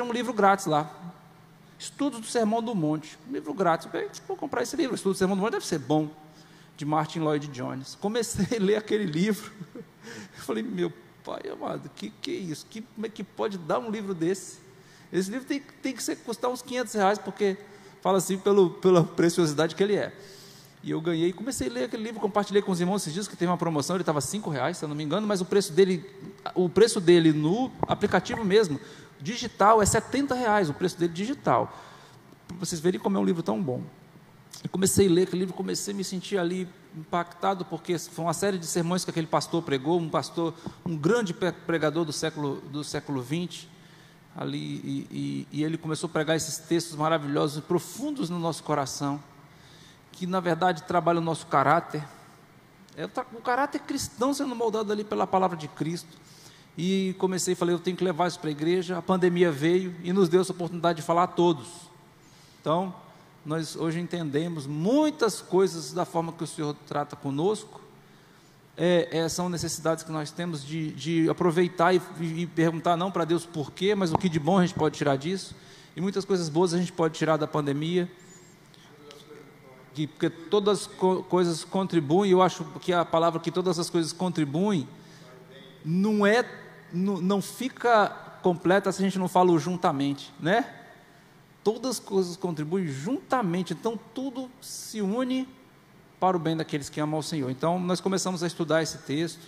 um livro grátis lá. Estudos do Sermão do Monte. Um livro grátis. Eu falei, vou comprar esse livro. Estudos do Sermão do Monte deve ser bom. De Martin Lloyd Jones. Comecei a ler aquele livro. Eu falei, meu pai amado, que é isso? Como é que pode dar um livro desse? Esse livro tem que custar uns R$500, porque fala assim pela preciosidade que ele é. E eu ganhei, comecei a ler aquele livro, compartilhei com os irmãos esses dias, que teve uma promoção, ele estava R$5, se eu não me engano, mas o preço dele no aplicativo mesmo, digital, é R$70, o preço dele digital, para vocês verem como é um livro tão bom. Eu comecei a ler aquele livro, comecei a me sentir ali impactado, porque foi uma série de sermões que aquele pastor pregou, um grande pregador do século XX, ali, e ele começou a pregar esses textos maravilhosos e profundos no nosso coração, que na verdade trabalha o nosso caráter, o caráter cristão sendo moldado ali pela palavra de Cristo. E falei, eu tenho que levar isso para a igreja. A pandemia veio e nos deu essa oportunidade de falar a todos. Então, nós hoje entendemos muitas coisas da forma que o Senhor trata conosco. São necessidades que nós temos de aproveitar e perguntar não para Deus por quê, mas o que de bom a gente pode tirar disso. E muitas coisas boas a gente pode tirar da pandemia. Porque todas as coisas contribuem. Eu acho que a palavra que todas as coisas contribuem não fica completa se a gente não fala o juntamente, né? Todas as coisas contribuem juntamente, então tudo se une para o bem daqueles que amam ao Senhor. Então nós começamos a estudar esse texto,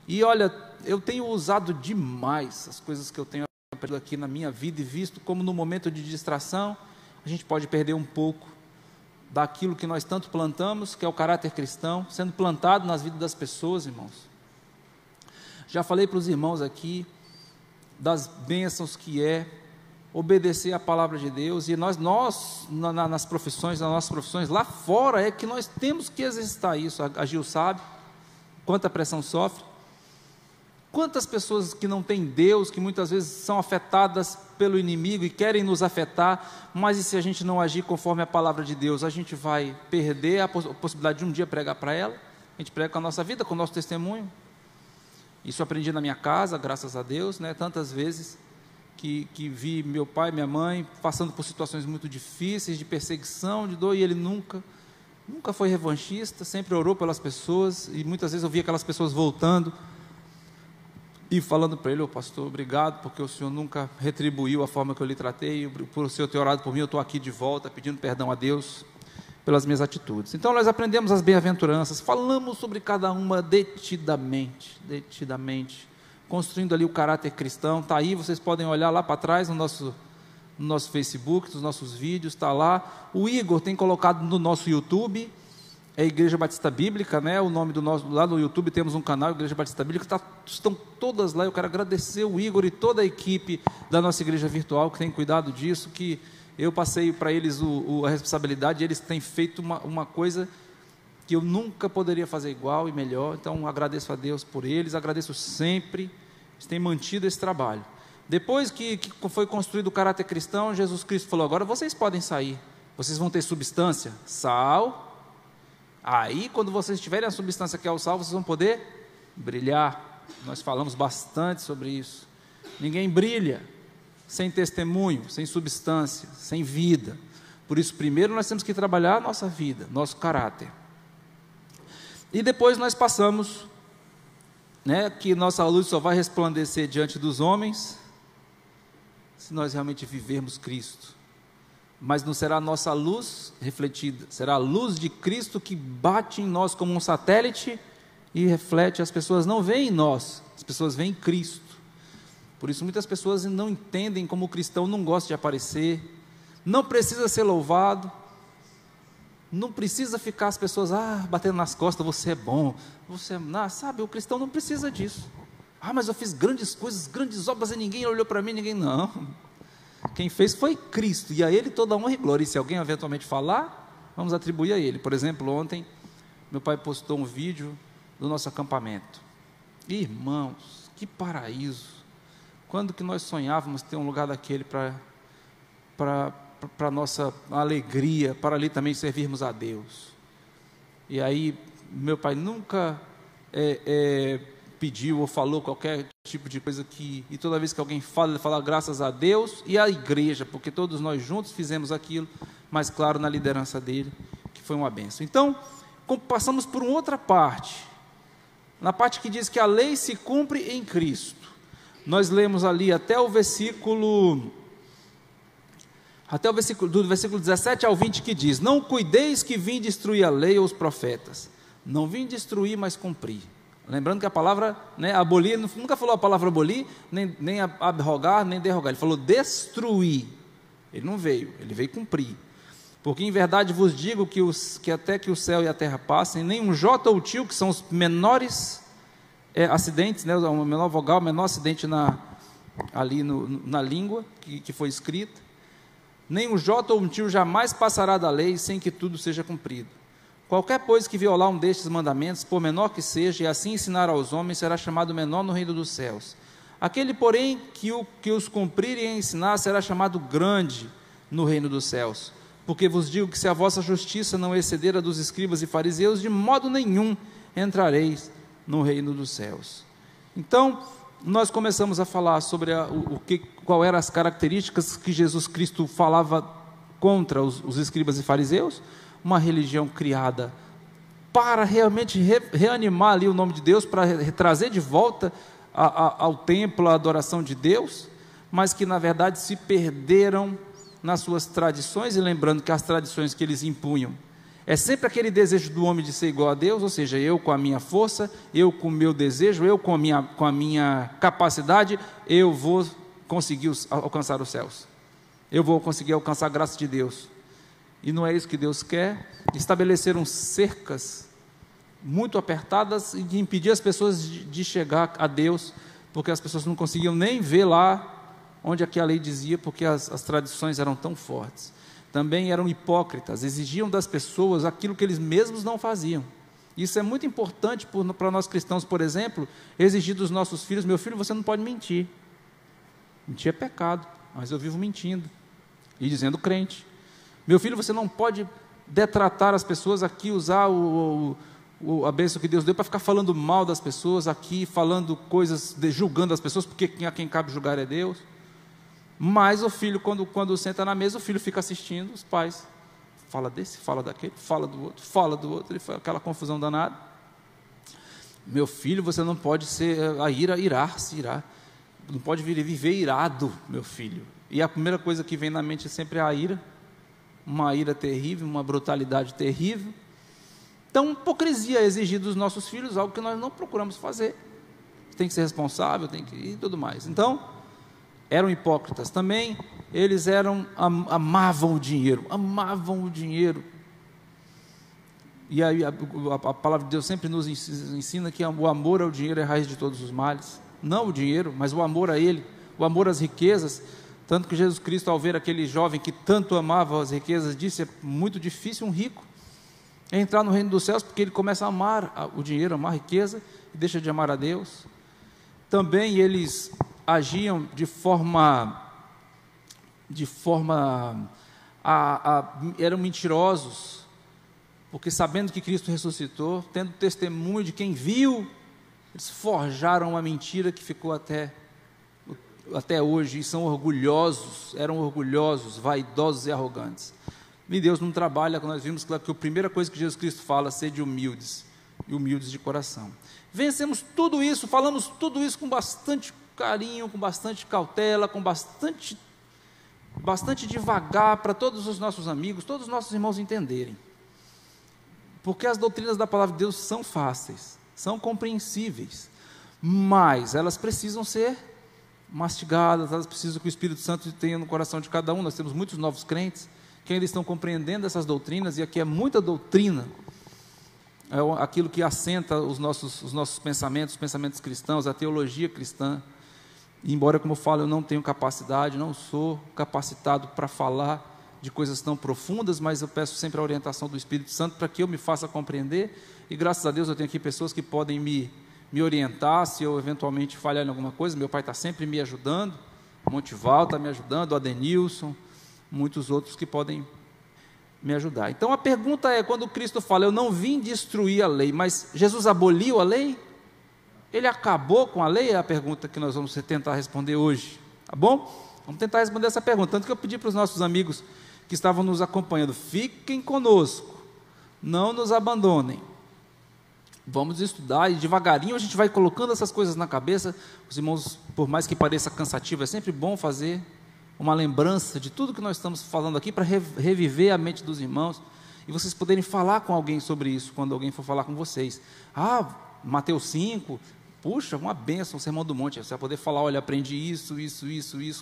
e olha, eu tenho usado demais as coisas que eu tenho aprendido aqui na minha vida, e visto como no momento de distração, a gente pode perder um pouco daquilo que nós tanto plantamos, que é o caráter cristão, sendo plantado nas vidas das pessoas, irmãos. Já falei para os irmãos aqui, das bênçãos que é obedecer a palavra de Deus, e nas nossas profissões lá fora, é que nós temos que exercitar isso. A Gil sabe quanta pressão sofre, quantas pessoas que não têm Deus, que muitas vezes são afetadas pelo inimigo e querem nos afetar, mas e se a gente não agir conforme a palavra de Deus, a gente vai perder a possibilidade de um dia pregar para ela. A gente prega com a nossa vida, com o nosso testemunho. Isso eu aprendi na minha casa, graças a Deus, né? Tantas vezes que vi meu pai, minha mãe passando por situações muito difíceis, de perseguição, de dor, e ele nunca foi revanchista, sempre orou pelas pessoas, e muitas vezes eu via aquelas pessoas voltando e falando para ele, pastor, obrigado, porque o senhor nunca retribuiu a forma que eu lhe tratei, por o senhor ter orado por mim, eu estou aqui de volta, pedindo perdão a Deus pelas minhas atitudes. Então nós aprendemos as bem-aventuranças, falamos sobre cada uma detidamente, construindo ali o caráter cristão. Está aí, vocês podem olhar lá para trás no nosso Facebook, nos nossos vídeos, está lá. O Igor tem colocado no nosso YouTube, é Igreja Batista Bíblica, né? O nome do nosso, lá no YouTube temos um canal, Igreja Batista Bíblica, estão todas lá. Eu quero agradecer o Igor e toda a equipe da nossa igreja virtual que tem cuidado disso, que eu passei para eles a responsabilidade, e eles têm feito uma coisa que eu nunca poderia fazer igual e melhor. Então agradeço a Deus por eles, agradeço sempre, eles têm mantido esse trabalho. Depois que foi construído o caráter cristão, Jesus Cristo falou, agora vocês podem sair, vocês vão ter substância, sal. Aí, quando vocês tiverem a substância que é o sal, vocês vão poder brilhar. Nós falamos bastante sobre isso. Ninguém brilha sem testemunho, sem substância, sem vida. Por isso, primeiro nós temos que trabalhar a nossa vida, nosso caráter. E depois nós passamos, né, que nossa luz só vai resplandecer diante dos homens se nós realmente vivermos Cristo. Mas não será a nossa luz refletida, será a luz de Cristo que bate em nós como um satélite e reflete. As pessoas não veem em nós, as pessoas veem em Cristo. Por isso muitas pessoas não entendem como o cristão não gosta de aparecer, não precisa ser louvado, não precisa ficar as pessoas batendo nas costas, você é bom, sabe, o cristão não precisa disso. Mas eu fiz grandes coisas, grandes obras, e ninguém olhou para mim, não. Quem fez foi Cristo, e a Ele toda a honra e glória. E se alguém eventualmente falar, vamos atribuir a Ele. Por exemplo, ontem, meu pai postou um vídeo do nosso acampamento. Irmãos, que paraíso! Quando que nós sonhávamos ter um lugar daquele para nossa alegria, para ali também servirmos a Deus? E aí, meu pai nunca pediu ou falou qualquer tipo de coisa e toda vez que alguém fala, ele fala graças a Deus e à igreja, porque todos nós juntos fizemos aquilo, mas claro, na liderança dele, que foi uma bênção. Então, passamos por uma outra parte, na parte que diz que a lei se cumpre em Cristo. Nós lemos ali do versículo 17 ao 20, que diz: não cuideis que vim destruir a lei ou os profetas. Não vim destruir, mas cumprir. Lembrando que a palavra, abolir, nunca falou a palavra abolir, nem abrogar, nem derrogar. Ele falou destruir. Ele não veio, ele veio cumprir. Porque em verdade vos digo que até que o céu e a terra passem, nem um jota ou tio, que são os menores acidentes, o menor vogal, o menor acidente ali na língua que foi escrita, nem um jota ou um tio jamais passará da lei sem que tudo seja cumprido. Qualquer, pois, que violar um destes mandamentos, por menor que seja, e assim ensinar aos homens, será chamado menor no reino dos céus. Aquele, porém, que os cumprir e ensinar, será chamado grande no reino dos céus. Porque vos digo que se a vossa justiça não exceder a dos escribas e fariseus, de modo nenhum entrareis no reino dos céus. Então, nós começamos a falar sobre qual eram as características que Jesus Cristo falava contra os escribas e fariseus. Uma religião criada para realmente reanimar ali o nome de Deus, para trazer de volta ao templo a adoração de Deus, mas que na verdade se perderam nas suas tradições. E lembrando que as tradições que eles impunham é sempre aquele desejo do homem de ser igual a Deus, ou seja, eu com a minha força, eu com o meu desejo, eu com a minha capacidade, eu vou conseguir alcançar os céus, eu vou conseguir alcançar a graça de Deus. E não é isso que Deus quer. Estabeleceram cercas muito apertadas e de impedir as pessoas de chegar a Deus, porque as pessoas não conseguiam nem ver lá onde aqui a lei dizia, porque as tradições eram tão fortes. Também eram hipócritas, exigiam das pessoas aquilo que eles mesmos não faziam. Isso é muito importante para nós cristãos, por exemplo, exigir dos nossos filhos: meu filho, você não pode mentir. Mentir é pecado, mas eu vivo mentindo e dizendo crente. Meu filho, você não pode detratar as pessoas aqui, usar a bênção que Deus deu para ficar falando mal das pessoas aqui, falando coisas, julgando as pessoas, porque a quem cabe julgar é Deus. Mas o filho, quando senta na mesa, o filho fica assistindo, os pais, fala desse, fala daquele, fala do outro, ele faz aquela confusão danada. Meu filho, você não pode irar, não pode viver irado, meu filho. E a primeira coisa que vem na mente sempre é a ira, uma ira terrível, uma brutalidade terrível. Então, hipocrisia é exigir dos nossos filhos algo que nós não procuramos fazer. Tem que ser responsável, tem que ir e tudo mais. Então, eram hipócritas. Também, eles amavam o dinheiro. E aí, a palavra de Deus sempre nos ensina que o amor ao dinheiro é a raiz de todos os males. Não o dinheiro, mas o amor a ele, o amor às riquezas. Tanto que Jesus Cristo, ao ver aquele jovem que tanto amava as riquezas, disse: é muito difícil um rico entrar no reino dos céus, porque ele começa a amar o dinheiro, amar a riqueza, e deixa de amar a Deus. Também eles agiam eram mentirosos, porque sabendo que Cristo ressuscitou, tendo testemunho de quem viu, eles forjaram uma mentira que ficou até hoje, e eram orgulhosos, vaidosos e arrogantes. E Deus não trabalha, nós vimos que a primeira coisa que Jesus Cristo fala é sede humildes, e humildes de coração. Vencemos tudo isso, falamos tudo isso com bastante carinho, com bastante cautela, com bastante devagar, para todos os nossos amigos, todos os nossos irmãos entenderem. Porque as doutrinas da palavra de Deus são fáceis, são compreensíveis, mas elas precisam ser mastigadas, elas precisam que o Espírito Santo tenha no coração de cada um. Nós temos muitos novos crentes que ainda estão compreendendo essas doutrinas, e aqui é muita doutrina, é aquilo que assenta os nossos pensamentos, os pensamentos cristãos, a teologia cristã. E embora, como eu falo, eu não tenho capacidade, não sou capacitado para falar de coisas tão profundas, mas eu peço sempre a orientação do Espírito Santo para que eu me faça compreender, e graças a Deus eu tenho aqui pessoas que podem me orientar, se eu eventualmente falhar em alguma coisa. Meu pai está sempre me ajudando, o Montival está me ajudando, o Adenilson, muitos outros que podem me ajudar. Então a pergunta é, quando Cristo fala: eu não vim destruir a lei, mas Jesus aboliu a lei? ele acabou com a lei? É a pergunta que nós vamos tentar responder hoje, tá bom? Vamos tentar responder essa pergunta, tanto que eu pedi para os nossos amigos que estavam nos acompanhando, fiquem conosco, não nos abandonem. Vamos estudar e devagarinho a gente vai colocando essas coisas na cabeça. Os irmãos, por mais que pareça cansativo, é sempre bom fazer uma lembrança de tudo que nós estamos falando aqui para reviver a mente dos irmãos e vocês poderem falar com alguém sobre isso quando alguém for falar com vocês. Mateus 5, puxa, uma bênção, o Sermão do Monte. Você vai poder falar, olha, aprendi isso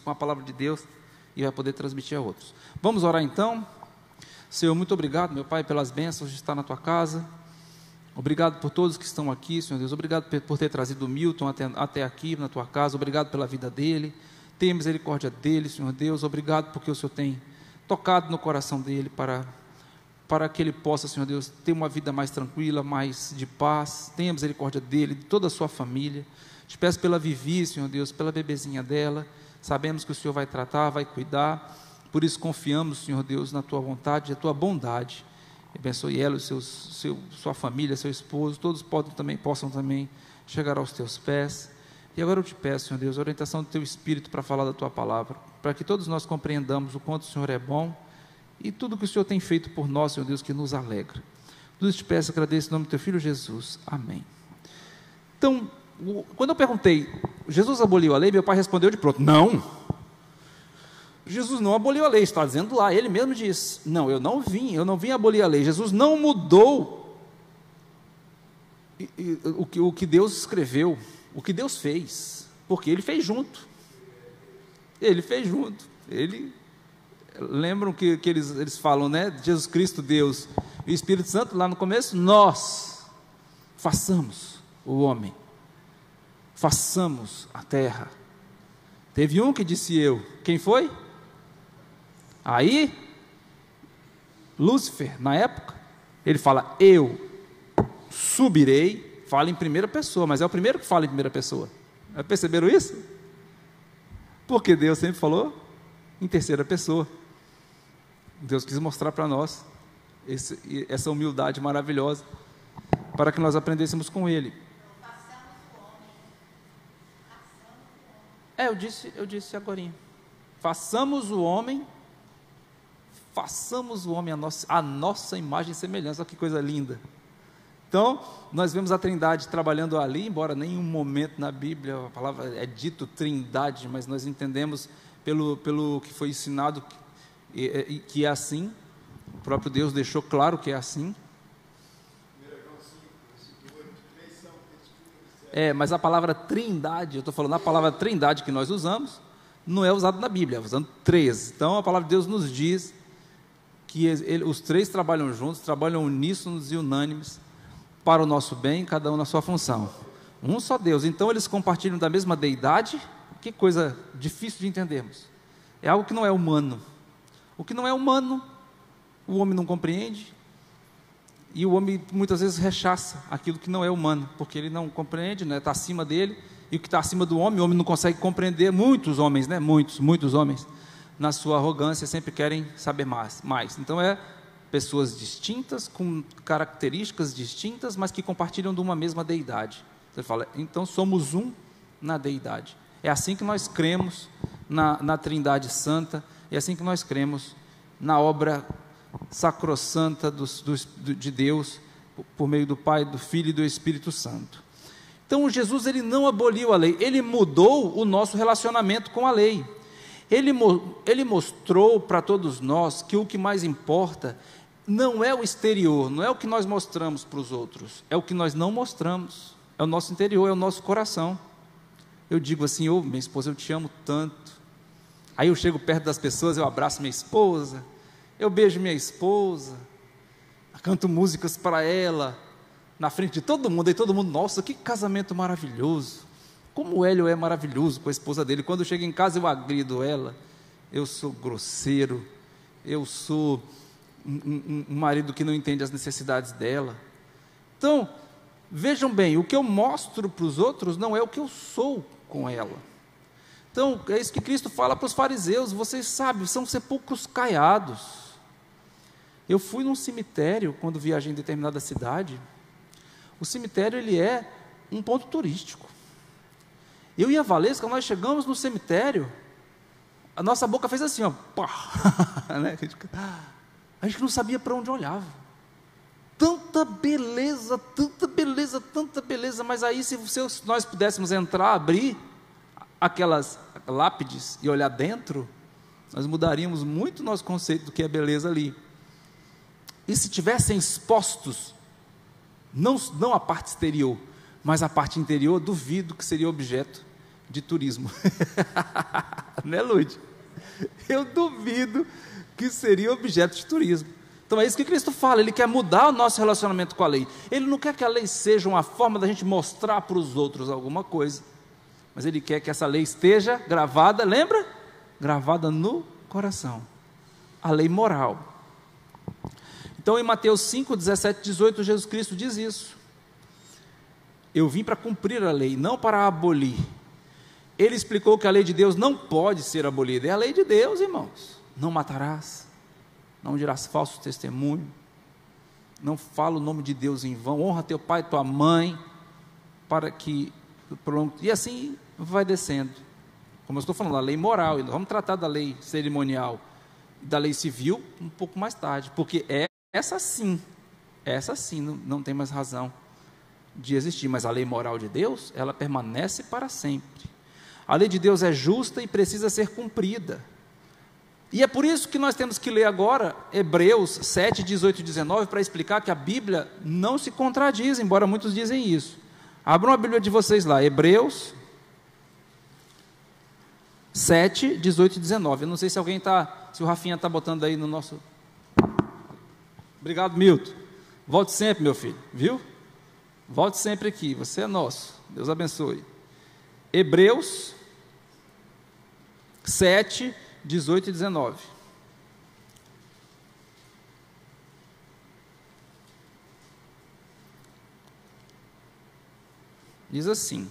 com a palavra de Deus e vai poder transmitir a outros. Vamos orar então? Senhor, muito obrigado, meu Pai, pelas bênçãos de estar na tua casa. Obrigado por todos que estão aqui, Senhor Deus. Obrigado por ter trazido o Milton até aqui na tua casa. Obrigado pela vida dele. Tenha misericórdia dele, Senhor Deus. Obrigado porque o Senhor tem tocado no coração dele para que ele possa, Senhor Deus, ter uma vida mais tranquila, mais de paz. Tenha misericórdia dele, de toda a sua família. Te peço pela Vivi, Senhor Deus, pela bebezinha dela. Sabemos que o Senhor vai tratar, vai cuidar. Por isso confiamos, Senhor Deus, na tua vontade e na tua bondade. Abençoe ela, sua família, seu esposo, todos possam também chegar aos teus pés. E agora eu te peço, Senhor Deus, a orientação do teu Espírito para falar da tua palavra, para que todos nós compreendamos o quanto o Senhor é bom e tudo que o Senhor tem feito por nós, Senhor Deus, que nos alegra. Tudo isso te peço, agradeço em nome do teu Filho Jesus. Amém. Então, quando eu perguntei, Jesus aboliu a lei? Meu pai respondeu de pronto, não. Jesus não aboliu a lei, está dizendo lá, ele mesmo diz, não, eu não vim abolir a lei. Jesus não mudou o que Deus escreveu, o que Deus fez, porque ele fez junto. Lembram que eles falam, né? Jesus Cristo, Deus e o Espírito Santo, lá no começo, nós façamos o homem, façamos a terra. Teve um que disse eu, quem foi? Aí, Lúcifer, na época, ele fala, eu subirei, fala em primeira pessoa, mas é o primeiro que fala em primeira pessoa. Perceberam isso? Porque Deus sempre falou em terceira pessoa. Deus quis mostrar para nós essa humildade maravilhosa, para que nós aprendêssemos com Ele. Eu disse agorinha. Façamos o homem a nossa imagem e semelhança. Olha que coisa linda. Então, nós vemos a Trindade trabalhando ali, embora nenhum momento na Bíblia a palavra é dito Trindade, mas nós entendemos pelo que foi ensinado que é assim. O próprio Deus deixou claro que é assim. Mas a palavra Trindade, eu estou falando a palavra Trindade que nós usamos, não é usada na Bíblia, é usando três. Então a palavra de Deus nos diz que os três trabalham juntos, trabalham uníssonos e unânimes para o nosso bem, cada um na sua função. Um só Deus. Então eles compartilham da mesma deidade. Que coisa difícil de entendermos. É algo que não é humano. O que não é humano, o homem não compreende, e o homem muitas vezes rechaça aquilo que não é humano, porque ele não compreende, né? Está acima dele, e o que está acima do homem, o homem não consegue compreender. Muitos homens, né? Muitos homens, na sua arrogância, sempre querem saber mais. Então pessoas distintas, com características distintas, mas que compartilham de uma mesma deidade. Você fala, então somos um na deidade. É assim que nós cremos na Trindade Santa, é assim que nós cremos na obra sacrossanta de Deus, por meio do Pai, do Filho e do Espírito Santo. Então Jesus, ele não aboliu a lei, ele mudou o nosso relacionamento com a lei. Ele mostrou para todos nós que o que mais importa não é o exterior, não é o que nós mostramos para os outros, é o que nós não mostramos, é o nosso interior, é o nosso coração. Eu digo assim, minha esposa, eu te amo tanto. Aí eu chego perto das pessoas, eu abraço minha esposa, eu beijo minha esposa, canto músicas para ela, na frente de todo mundo, e todo mundo, nossa, que casamento maravilhoso, como o Hélio é maravilhoso com a esposa dele. Quando eu chego em casa eu agrido ela, eu sou grosseiro, eu sou um marido que não entende as necessidades dela. Então, vejam bem, o que eu mostro para os outros não é o que eu sou com ela. Então, é isso que Cristo fala para os fariseus, vocês sabem, são sepulcros caiados. Eu fui num cemitério, quando viajei em determinada cidade. O cemitério, ele é um ponto turístico. Eu e a Valesca, nós chegamos no cemitério, a nossa boca fez assim, ó, pá, né? A gente não sabia para onde olhava. Tanta beleza, tanta beleza, tanta beleza, mas aí se nós pudéssemos entrar, abrir aquelas lápides e olhar dentro, nós mudaríamos muito o nosso conceito do que é beleza ali. E se tivessem expostos, não a parte exterior, mas a parte interior, duvido que seria objeto de turismo. Né, Lud? Eu duvido que seria objeto de turismo. Então é isso que Cristo fala, Ele quer mudar o nosso relacionamento com a lei. Ele não quer que a lei seja uma forma da gente mostrar para os outros alguma coisa, mas Ele quer que essa lei esteja gravada, lembra? Gravada no coração. A lei moral. Então em Mateus 5, 17, 18, Jesus Cristo diz isso. Eu vim para cumprir a lei, não para abolir. Ele explicou que a lei de Deus não pode ser abolida. É a lei de Deus, irmãos. Não matarás, não dirás falso testemunho, não fala o nome de Deus em vão, honra teu pai e tua mãe, para que, e assim vai descendo, como eu estou falando, a lei moral, e nós vamos tratar da lei cerimonial, da lei civil, um pouco mais tarde, porque essa sim, não tem mais razão de existir, mas a lei moral de Deus, ela permanece para sempre. A lei de Deus é justa e precisa ser cumprida. E é por isso que nós temos que ler agora Hebreus 7, 18 e 19, para explicar que a Bíblia não se contradiz, embora muitos dizem isso. Abram a Bíblia de vocês lá, Hebreus 7, 18 e 19. Eu não sei se alguém se o Rafinha está botando aí no nosso... Obrigado, Milton. Volte sempre, meu filho, viu? Volte sempre aqui, você é nosso. Deus abençoe. Hebreus 7, 18 e 19. Diz assim: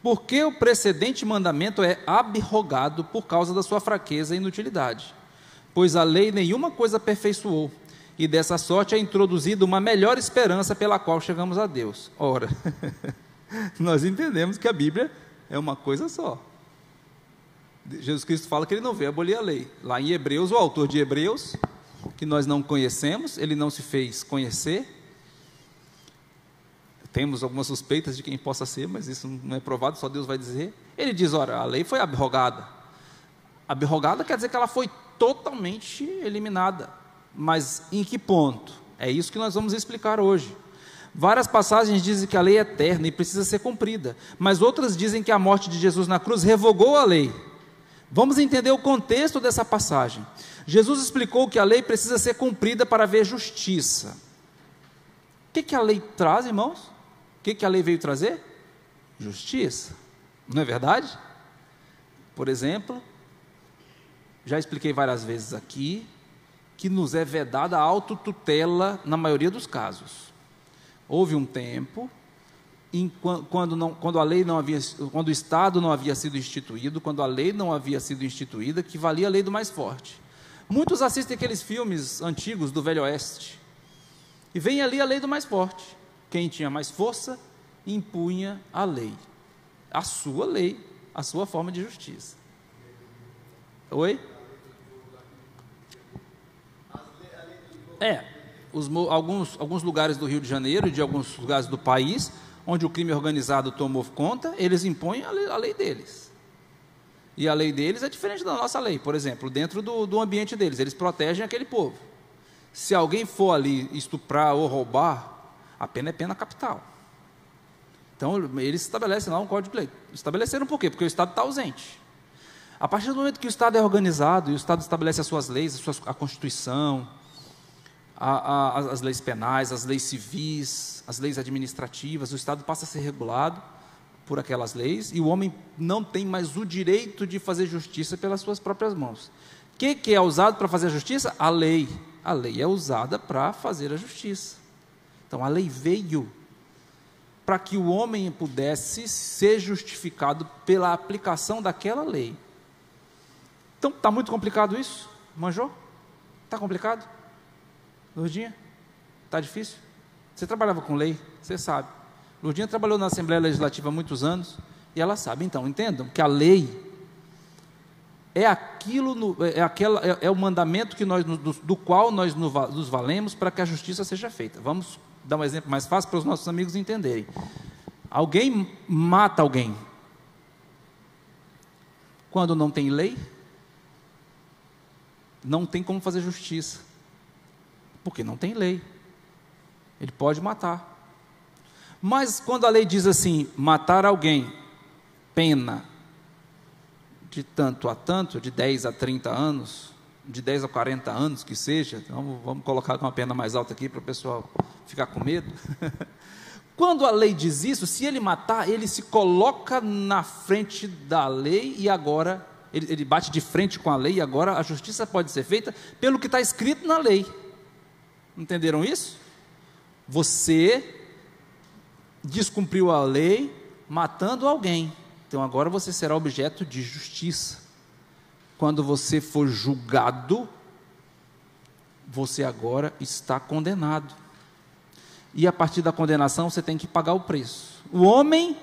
porque o precedente mandamento é abrogado por causa da sua fraqueza e inutilidade, pois a lei nenhuma coisa aperfeiçoou, e dessa sorte é introduzida uma melhor esperança pela qual chegamos a Deus. Ora, nós entendemos que a Bíblia é uma coisa só. Jesus Cristo fala que Ele não veio abolir a lei. Lá em Hebreus, o autor de Hebreus, que nós não conhecemos, ele não se fez conhecer. Temos algumas suspeitas de quem possa ser, mas isso não é provado, só Deus vai dizer. Ele diz, ora, a lei foi abrogada. Abrogada quer dizer que ela foi totalmente eliminada. Mas em que ponto? É isso que nós vamos explicar hoje. Várias passagens dizem que a lei é eterna e precisa ser cumprida, mas outras dizem que a morte de Jesus na cruz revogou a lei. Vamos entender o contexto dessa passagem. Jesus explicou que a lei precisa ser cumprida para haver justiça. O que a lei traz, irmãos? O que a lei veio trazer? Justiça. Não é verdade? Por exemplo, já expliquei várias vezes aqui, que nos é vedada a autotutela na maioria dos casos. Houve um tempo quando o Estado não havia sido instituído, quando a lei não havia sido instituída, que valia a lei do mais forte. Muitos assistem aqueles filmes antigos do Velho Oeste, e vem ali a lei do mais forte. Quem tinha mais força, impunha a lei, a sua forma de justiça. Oi? Alguns lugares do Rio de Janeiro e de alguns lugares do país, onde o crime organizado tomou conta, eles impõem a lei deles. E a lei deles é diferente da nossa lei. Por exemplo, dentro do ambiente deles, eles protegem aquele povo. Se alguém for ali estuprar ou roubar, a pena é pena capital. Então, eles estabelecem lá um código de lei. Estabeleceram por quê? Porque o Estado está ausente. A partir do momento que o Estado é organizado, e o Estado estabelece as suas leis, a Constituição, as leis penais, as leis civis, as leis administrativas, o Estado passa a ser regulado por aquelas leis, e o homem não tem mais o direito de fazer justiça pelas suas próprias mãos. O que é usado para fazer a justiça? A lei. A lei é usada para fazer a justiça. Então, a lei veio para que o homem pudesse ser justificado pela aplicação daquela lei. Então, está muito complicado isso? Manjou? Está complicado? Lourdinha? Está difícil? Você trabalhava com lei, você sabe. Lourdinha trabalhou na Assembleia Legislativa há muitos anos, e ela sabe. Então, entendam que a lei é o mandamento do qual nós nos valemos para que a justiça seja feita. Vamos dar um exemplo mais fácil para os nossos amigos entenderem. Alguém mata alguém. Quando não tem lei, não tem como fazer justiça, porque não tem lei. Ele pode matar. Mas quando a lei diz assim, matar alguém, pena de tanto a tanto, de 10 a 30 anos, de 10 a 40 anos que seja, então vamos colocar uma pena mais alta aqui para o pessoal ficar com medo. Quando a lei diz isso, se ele matar, ele se coloca na frente da lei e agora, ele bate de frente com a lei e agora a justiça pode ser feita pelo que está escrito na lei. Entenderam isso? Você descumpriu a lei matando alguém, então agora você será objeto de justiça. Quando você for julgado, você agora está condenado. E a partir da condenação você tem que pagar o preço. O homem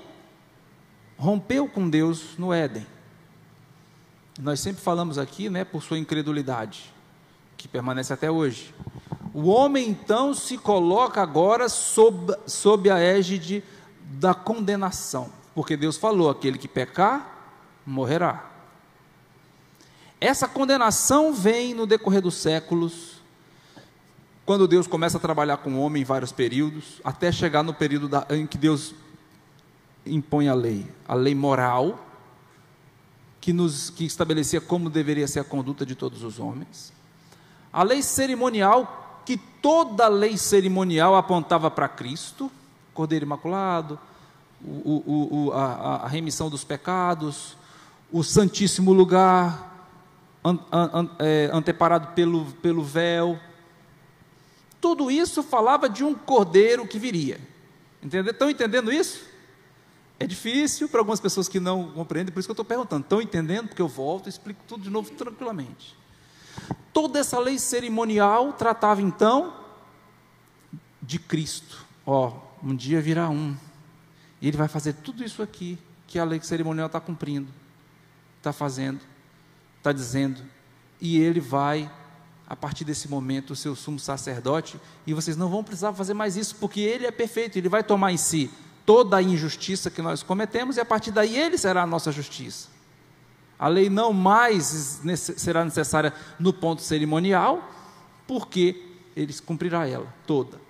rompeu com Deus no Éden. Nós sempre falamos aqui, né, por sua incredulidade, que permanece até hoje. O homem então se coloca agora sob a égide da condenação, porque Deus falou, aquele que pecar, morrerá. Essa condenação vem no decorrer dos séculos, quando Deus começa a trabalhar com o homem em vários períodos, até chegar no período em que Deus impõe a lei moral, que estabelecia como deveria ser a conduta de todos os homens, a lei cerimonial, que toda lei cerimonial apontava para Cristo, Cordeiro Imaculado, a remissão dos pecados, o Santíssimo Lugar, anteparado pelo véu. Tudo isso falava de um cordeiro que viria. Estão entendendo isso? É difícil para algumas pessoas que não compreendem, por isso que eu estou perguntando. Estão entendendo? Porque eu volto e explico tudo de novo tranquilamente. Toda essa lei cerimonial tratava então de Cristo. Um dia virá e ele vai fazer tudo isso aqui que a lei cerimonial está cumprindo, está fazendo, está dizendo, e ele vai, a partir desse momento, ser o sumo sacerdote, e vocês não vão precisar fazer mais isso, porque ele é perfeito, ele vai tomar em si toda a injustiça que nós cometemos, e a partir daí ele será a nossa justiça. A lei não mais será necessária no ponto cerimonial, porque ele cumprirá ela toda.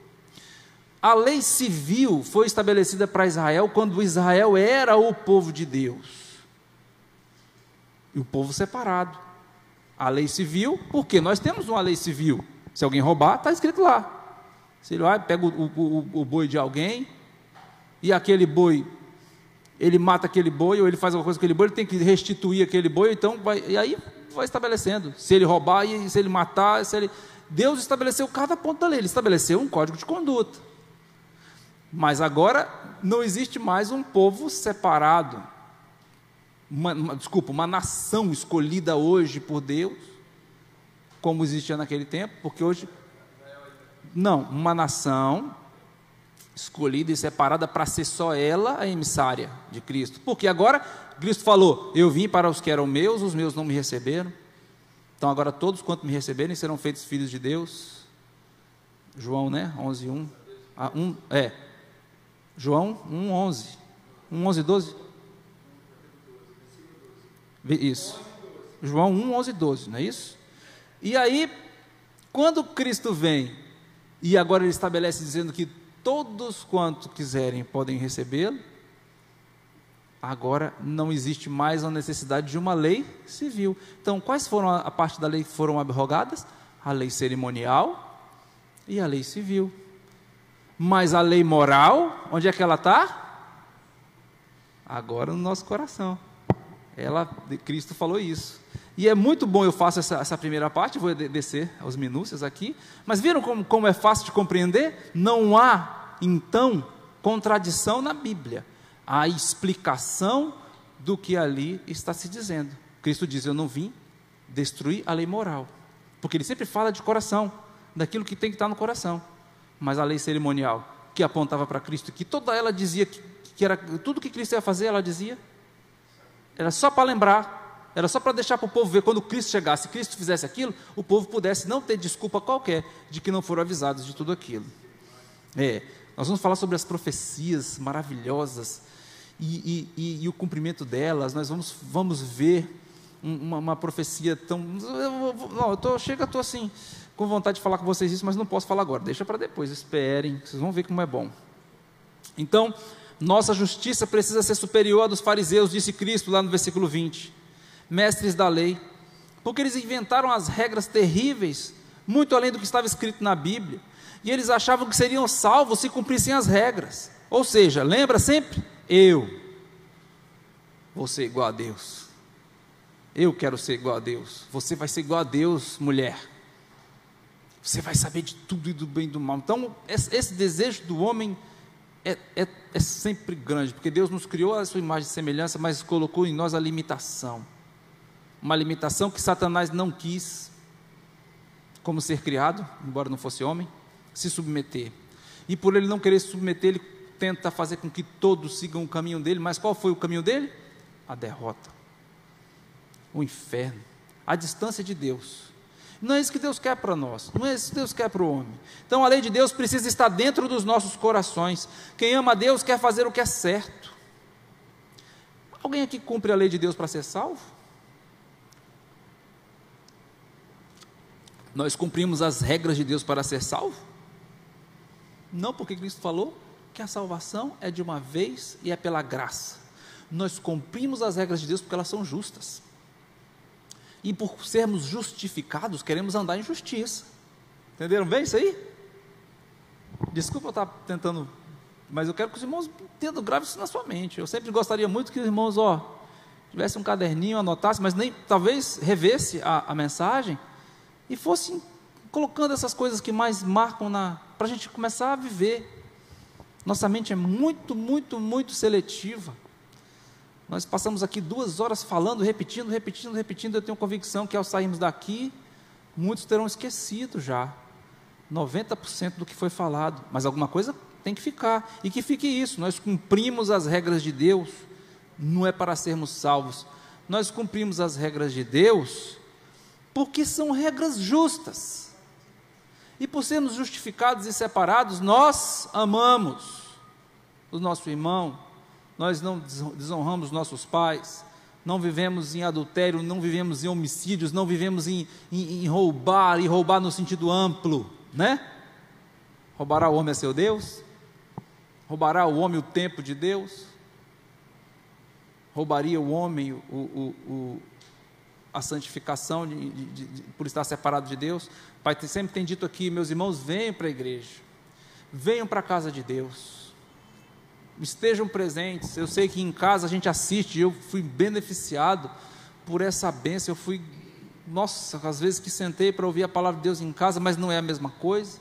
A lei civil foi estabelecida para Israel quando Israel era o povo de Deus, e o povo separado. A lei civil, porque nós temos uma lei civil. Se alguém roubar, está escrito lá. Se ele pega o boi de alguém, e aquele boi, ele mata aquele boi, ou ele faz alguma coisa com aquele boi, ele tem que restituir aquele boi, então e aí vai estabelecendo. Se ele roubar, e se ele matar, Deus estabeleceu cada ponto da lei, ele estabeleceu um código de conduta. Mas agora não existe mais um povo separado, uma nação escolhida hoje por Deus, como existia naquele tempo, porque hoje, não, uma nação escolhida e separada para ser só ela a emissária de Cristo, porque agora Cristo falou, eu vim para os que eram meus, os meus não me receberam, então agora todos quanto me receberem serão feitos filhos de Deus. João, 11:1, João 1:11, 1:11:12, isso, João 1:11:12, não é isso? E aí, quando Cristo vem, e agora ele estabelece dizendo que todos quanto quiserem podem recebê-lo, agora não existe mais a necessidade de uma lei civil. Então, quais foram a parte da lei que foram abrogadas? A lei cerimonial e a lei civil. Mas a lei moral, onde é que ela está? Agora no nosso coração. Cristo falou isso. E é muito bom, eu faço essa primeira parte, vou descer aos minúcias aqui, mas viram como é fácil de compreender? Não há, então, contradição na Bíblia. Há explicação do que ali está se dizendo. Cristo diz, eu não vim destruir a lei moral, porque ele sempre fala de coração, daquilo que tem que estar no coração. Mas a lei cerimonial, que apontava para Cristo, que toda ela dizia que era tudo que Cristo ia fazer, ela dizia. Era só para lembrar, era só para deixar para o povo ver, quando Cristo chegasse, Cristo fizesse aquilo, o povo pudesse não ter desculpa qualquer de que não foram avisados de tudo aquilo. Nós vamos falar sobre as profecias maravilhosas e o cumprimento delas. Nós vamos ver uma profecia tão... Estou assim, com vontade de falar com vocês isso, mas não posso falar agora, deixa para depois, esperem, vocês vão ver como é bom. Então, nossa justiça precisa ser superior à dos fariseus, disse Cristo lá no versículo 20, mestres da lei, porque eles inventaram as regras terríveis, muito além do que estava escrito na Bíblia, e eles achavam que seriam salvos se cumprissem as regras. Ou seja, lembra sempre? Eu vou ser igual a Deus, eu quero ser igual a Deus, você vai ser igual a Deus, mulher, você vai saber de tudo e do bem e do mal. Então, esse desejo do homem é sempre grande, porque Deus nos criou a sua imagem e semelhança, mas colocou em nós a limitação, uma limitação que Satanás não quis, como ser criado, embora não fosse homem, se submeter, e por ele não querer se submeter, ele tenta fazer com que todos sigam o caminho dele. Mas qual foi o caminho dele? A derrota, o inferno, a distância de Deus. Não é isso que Deus quer para nós, não é isso que Deus quer para o homem. Então a lei de Deus precisa estar dentro dos nossos corações. Quem ama a Deus quer fazer o que é certo. Alguém aqui cumpre a lei de Deus para ser salvo? Nós cumprimos as regras de Deus para ser salvo? Não, porque Cristo falou que a salvação é de uma vez e é pela graça. Nós cumprimos as regras de Deus porque elas são justas. E por sermos justificados, queremos andar em justiça. Entenderam bem isso aí? Desculpa eu estar tentando, mas eu quero que os irmãos entendam, grave isso na sua mente. Eu sempre gostaria muito que os irmãos tivessem um caderninho, anotassem, mas nem talvez revesse a mensagem e fossem colocando essas coisas que mais marcam para a gente começar a viver. Nossa mente é muito, muito, muito seletiva. Nós passamos aqui 2 horas falando, repetindo, eu tenho convicção que ao sairmos daqui, muitos terão esquecido já, 90% do que foi falado, mas alguma coisa tem que ficar, e que fique isso, nós cumprimos as regras de Deus, não é para sermos salvos, nós cumprimos as regras de Deus, porque são regras justas, e por sermos justificados e separados, nós amamos o nosso irmão, nós não desonramos nossos pais, não vivemos em adultério, não vivemos em homicídios, não vivemos em roubar, e roubar no sentido amplo, né? Roubará o homem a seu Deus? Roubará o homem o tempo de Deus? Roubaria o homem a santificação por estar separado de Deus? O Pai sempre tem dito aqui, meus irmãos, venham para a igreja, venham para a casa de Deus, estejam presentes. Eu sei que em casa a gente assiste, eu fui beneficiado por essa bênção, às vezes que sentei para ouvir a palavra de Deus em casa, mas não é a mesma coisa.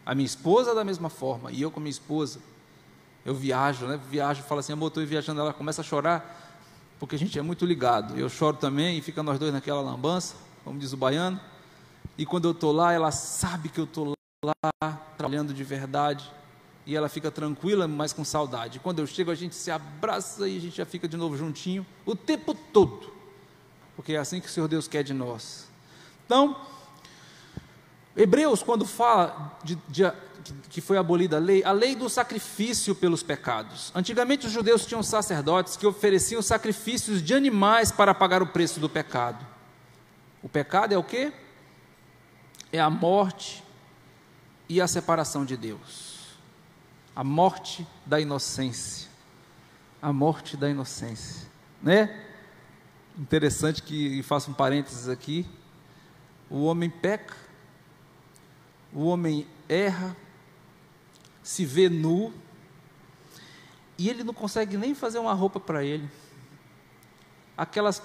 A minha esposa da mesma forma, e eu com a minha esposa, eu viajo, falo assim, amor, estou viajando, ela começa a chorar, porque a gente é muito ligado, eu choro também, e fica nós dois naquela lambança, como diz o baiano, e quando eu estou lá, ela sabe que eu estou lá, trabalhando de verdade, e ela fica tranquila, mas com saudade. Quando eu chego, a gente se abraça e a gente já fica de novo juntinho, o tempo todo, porque é assim que o Senhor Deus quer de nós. Então, Hebreus, quando fala que foi abolida a lei do sacrifício pelos pecados. Antigamente os judeus tinham sacerdotes que ofereciam sacrifícios de animais para pagar o preço do pecado. O pecado é o quê? É a morte e a separação de Deus. A morte da inocência, a morte da inocência, né? Interessante que, faço um parênteses aqui, o homem peca, o homem erra, se vê nu, e ele não consegue nem fazer uma roupa para ele, aquelas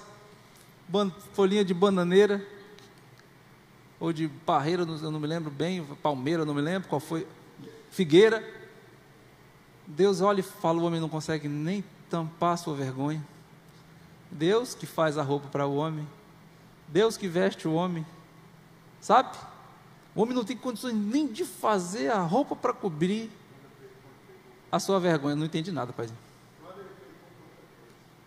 folhinhas de bananeira, ou de parreira, eu não me lembro bem, palmeira, eu não me lembro qual foi, figueira, Deus olha e fala, o homem não consegue nem tampar a sua vergonha. Deus que faz a roupa para o homem, Deus que veste o homem, sabe? O homem não tem condições nem de fazer a roupa para cobrir, a sua vergonha. Não entendi nada, paizinho.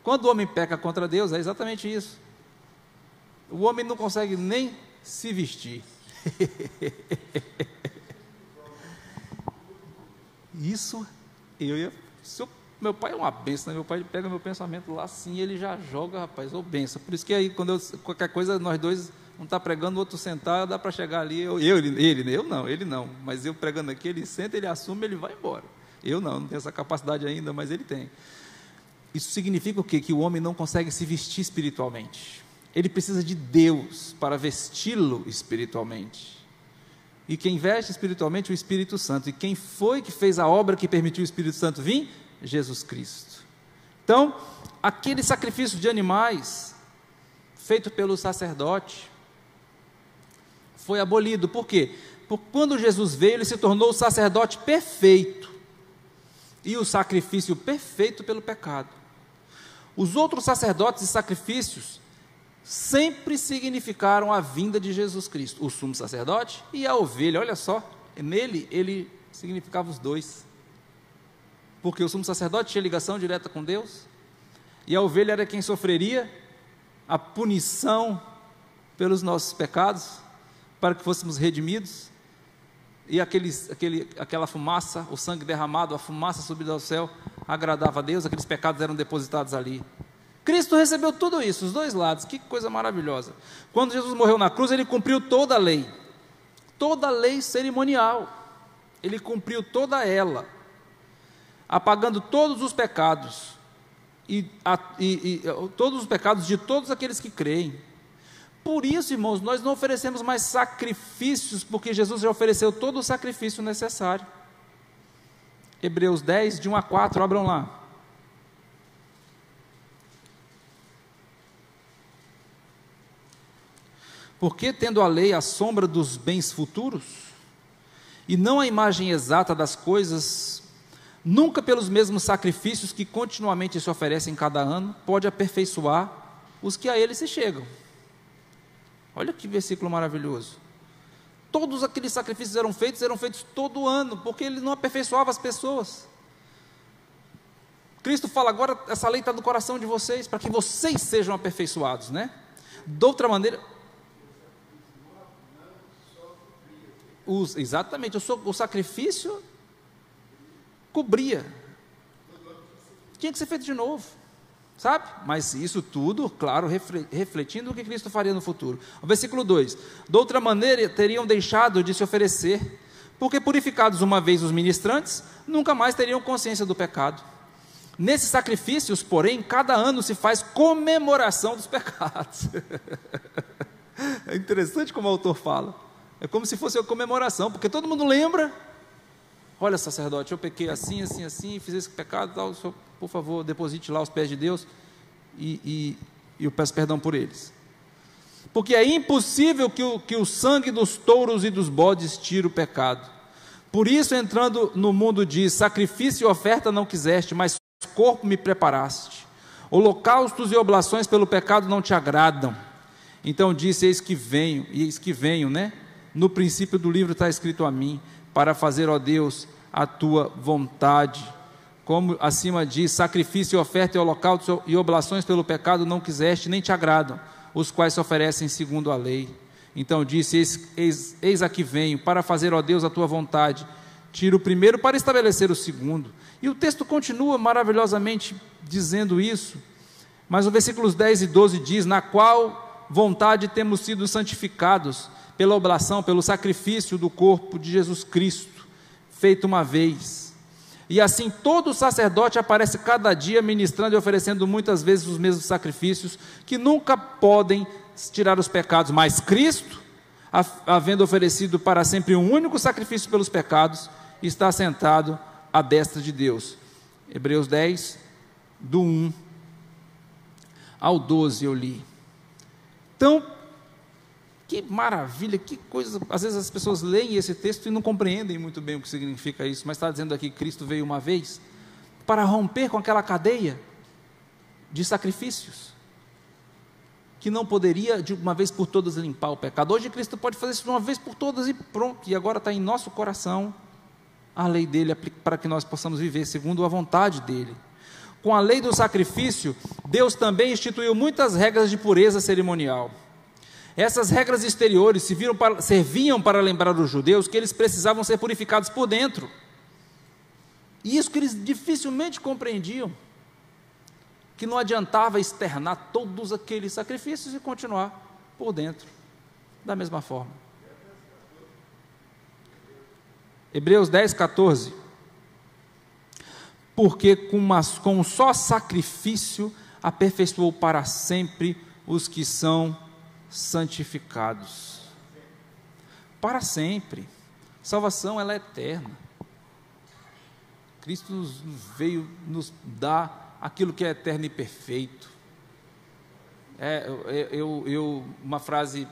Quando o homem peca contra Deus, é exatamente isso. O homem não consegue nem se vestir. Isso, meu pai é uma benção, né? Meu pai pega meu pensamento lá assim, ele já joga, rapaz, ô benção. Por isso que aí, qualquer coisa, nós dois, um está pregando, o outro sentar, dá para chegar ali, ele não, mas eu pregando aqui, ele senta, ele assume, ele vai embora. Eu não tenho essa capacidade ainda, mas ele tem. Isso significa o quê? Que o homem não consegue se vestir espiritualmente. Ele precisa de Deus para vesti-lo espiritualmente. E quem veste espiritualmente? O Espírito Santo. E quem foi que fez a obra que permitiu o Espírito Santo vir? Jesus Cristo. Então, aquele sacrifício de animais feito pelo sacerdote foi abolido. Por quê? Porque quando Jesus veio, ele se tornou o sacerdote perfeito e o sacrifício perfeito pelo pecado. Os outros sacerdotes e sacrifícios sempre significaram a vinda de Jesus Cristo, o sumo sacerdote e a ovelha. Olha só, nele ele significava os dois, porque o sumo sacerdote tinha ligação direta com Deus, e a ovelha era quem sofreria a punição pelos nossos pecados, para que fôssemos redimidos, e aquela fumaça, o sangue derramado, a fumaça subida ao céu, agradava a Deus, aqueles pecados eram depositados ali. Cristo recebeu tudo isso, os dois lados, que coisa maravilhosa. Quando Jesus morreu na cruz, ele cumpriu toda a lei cerimonial, ele cumpriu toda ela, apagando todos os pecados, todos os pecados de todos aqueles que creem. Por isso, irmãos, nós não oferecemos mais sacrifícios, porque Jesus já ofereceu todo o sacrifício necessário. Hebreus 10, de 1 a 4, abram lá. Porque, tendo a lei a sombra dos bens futuros, e não a imagem exata das coisas, nunca pelos mesmos sacrifícios que continuamente se oferecem cada ano, pode aperfeiçoar os que a ele se chegam. Olha que versículo maravilhoso. Todos aqueles sacrifícios eram feitos todo ano, porque ele não aperfeiçoava as pessoas. Cristo fala, agora essa lei está no coração de vocês, para que vocês sejam aperfeiçoados, né? De outra maneira, exatamente, o sacrifício cobria, tinha que ser feito de novo, sabe? Mas isso tudo, claro, refletindo o que Cristo faria no futuro. O versículo 2, de outra maneira teriam deixado de se oferecer, porque purificados uma vez os ministrantes, nunca mais teriam consciência do pecado. Nesses sacrifícios, porém, cada ano se faz comemoração dos pecados. É interessante como o autor fala. É como se fosse uma comemoração, porque todo mundo lembra. Olha, sacerdote, eu pequei assim, fiz esse pecado, tal, senhor, por favor, deposite lá aos pés de Deus, e eu peço perdão por eles. Porque é impossível que o sangue dos touros e dos bodes tire o pecado. Por isso, entrando no mundo diz, sacrifício e oferta não quiseste, mas corpo me preparaste. Holocaustos e oblações pelo pecado não te agradam. Então disse, eis que venho, né? No princípio do livro está escrito a mim, para fazer, ó Deus, a tua vontade. Como acima diz, sacrifício, oferta e holocausto e oblações pelo pecado não quiseste, nem te agradam, os quais se oferecem segundo a lei. Então disse, eis aqui venho, para fazer, ó Deus, a tua vontade. Tira o primeiro para estabelecer o segundo. E o texto continua maravilhosamente dizendo isso, mas o versículos 10 e 12 diz, na qual vontade temos sido santificados, pela oblação, pelo sacrifício do corpo de Jesus Cristo, feito uma vez. E assim todo sacerdote aparece cada dia ministrando e oferecendo muitas vezes os mesmos sacrifícios, que nunca podem tirar os pecados, mas Cristo, havendo oferecido para sempre um único sacrifício pelos pecados, está sentado à destra de Deus. Hebreus 10, do 1 ao 12 eu li. Então, que maravilha, que coisa, às vezes as pessoas leem esse texto e não compreendem muito bem o que significa isso, mas está dizendo aqui que Cristo veio uma vez para romper com aquela cadeia de sacrifícios, que não poderia de uma vez por todas limpar o pecado. Hoje Cristo pode fazer isso de uma vez por todas e pronto, e agora está em nosso coração, a lei dele para que nós possamos viver segundo a vontade dele. Com a lei do sacrifício, Deus também instituiu muitas regras de pureza cerimonial. Essas regras exteriores serviam para lembrar os judeus que eles precisavam ser purificados por dentro. E isso que eles dificilmente compreendiam, que não adiantava externar todos aqueles sacrifícios e continuar por dentro, da mesma forma. Hebreus 10, 14. Porque com um só sacrifício aperfeiçoou para sempre os que são santificados. Para sempre. Salvação, ela é eterna. Cristo veio nos dar aquilo que é eterno e perfeito. Uma frase,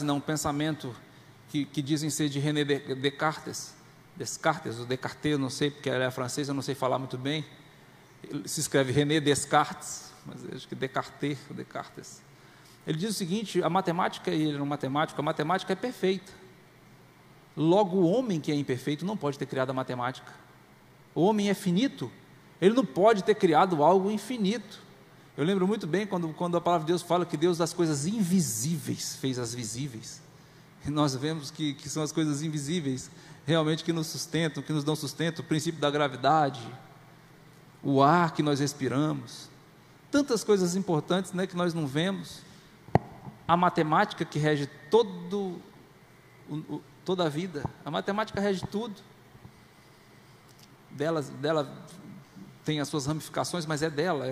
um pensamento que dizem ser de René Descartes, ou Descartes, não sei, porque ela é francesa, eu não sei falar muito bem. Se escreve René Descartes, mas acho que Descartes. Ele diz o seguinte: a matemática, e ele era um matemático, a matemática é perfeita. Logo, o homem que é imperfeito não pode ter criado a matemática. O homem é finito, ele não pode ter criado algo infinito. Eu lembro muito bem quando a palavra de Deus fala que Deus das coisas invisíveis fez as visíveis. E nós vemos que são as coisas invisíveis realmente que nos sustentam, que nos dão sustento, o princípio da gravidade, o ar que nós respiramos, tantas coisas importantes, né, que nós não vemos. A matemática que rege toda a vida, a matemática rege tudo. Dela tem as suas ramificações, mas é dela.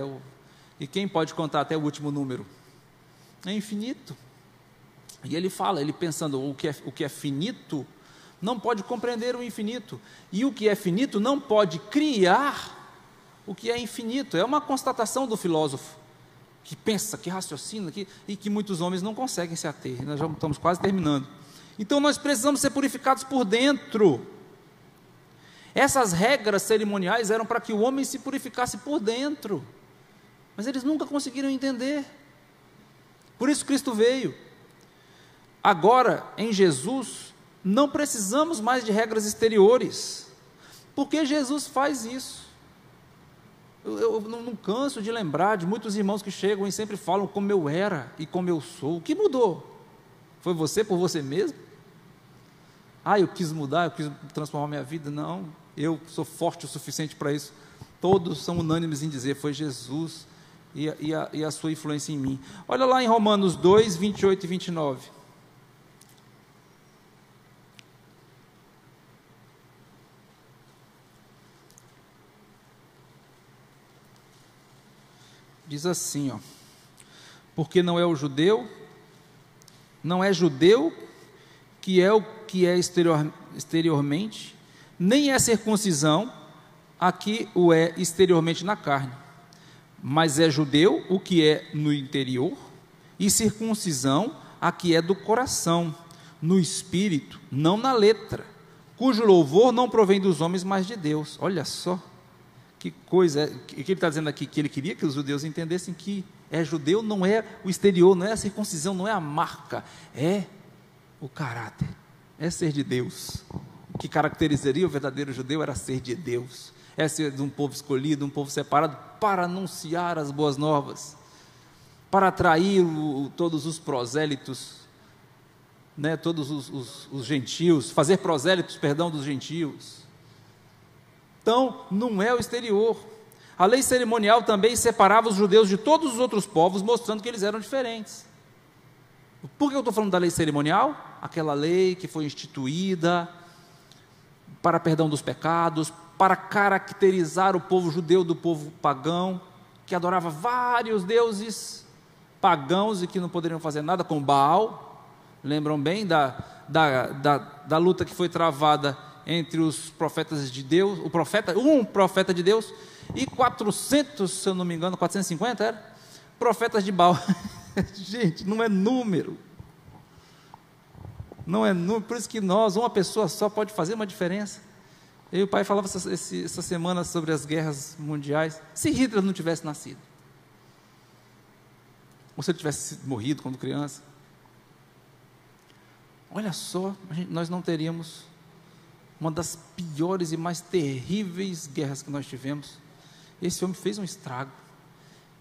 E quem pode contar até o último número? É infinito. E ele fala, ele pensando, o que é finito não pode compreender o infinito, e o que é finito não pode criar o que é infinito. É uma constatação do filósofo, que pensa, que raciocina, e que muitos homens não conseguem se ater. Nós já estamos quase terminando. Então nós precisamos ser purificados por dentro. Essas regras cerimoniais eram para que o homem se purificasse por dentro, mas eles nunca conseguiram entender. Por isso Cristo veio. Agora, em Jesus, não precisamos mais de regras exteriores, porque Jesus faz isso. Eu não canso de lembrar de muitos irmãos que chegam e sempre falam como eu era e como eu sou. O que mudou? Foi você por você mesmo? Eu quis mudar, eu quis transformar minha vida. Não, eu sou forte o suficiente para isso. Todos são unânimes em dizer, foi Jesus e a sua influência em mim. Olha lá em Romanos 2, 28 e 29. Diz assim, porque não é judeu que é o que é exteriormente, nem é circuncisão a que o é exteriormente na carne, mas é judeu o que é no interior, e circuncisão a que é do coração, no espírito, não na letra, cujo louvor não provém dos homens, mas de Deus. Olha só que coisa, que ele está dizendo aqui, que ele queria que os judeus entendessem que judeu não é o exterior, não é a circuncisão, não é a marca, é o caráter, é ser de Deus. O que caracterizaria o verdadeiro judeu era ser de Deus, é ser de um povo escolhido, um povo separado, para anunciar as boas novas, para atrair todos os prosélitos, né, todos os gentios, fazer prosélitos, dos gentios. Então, não é o exterior. A lei cerimonial também separava os judeus de todos os outros povos, mostrando que eles eram diferentes. Por que eu estou falando da lei cerimonial? Aquela lei que foi instituída para perdão dos pecados, para caracterizar o povo judeu do povo pagão, que adorava vários deuses pagãos e que não poderiam fazer nada com Baal. Lembram bem da luta que foi travada entre os profetas de Deus, um profeta de Deus, e 400, se eu não me engano, 450 era? Profetas de Baal. Gente, não é número. Não é número, por isso que uma pessoa só pode fazer uma diferença. Eu e o pai falava essa semana sobre as guerras mundiais. Se Hitler não tivesse nascido, ou se ele tivesse morrido quando criança, olha só, nós não teríamos uma das piores e mais terríveis guerras que nós tivemos. Esse homem fez um estrago,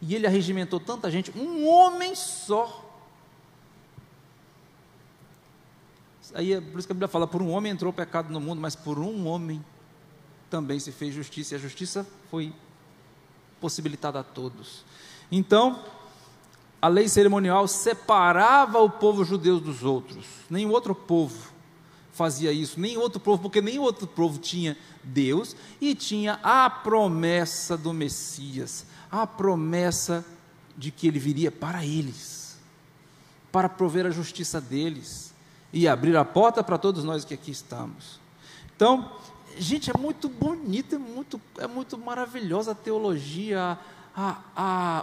e ele arregimentou tanta gente, um homem só. Aí é por isso que a Bíblia fala, por um homem entrou o pecado no mundo, mas por um homem também se fez justiça, e a justiça foi possibilitada a todos. Então, a lei cerimonial separava o povo judeu dos outros, nenhum outro povo fazia isso, nem outro povo, porque nem outro povo tinha Deus, e tinha a promessa do Messias, a promessa de que ele viria para eles, para prover a justiça deles, e abrir a porta para todos nós que aqui estamos. Então, gente, é muito bonito, é muito maravilhosa a teologia,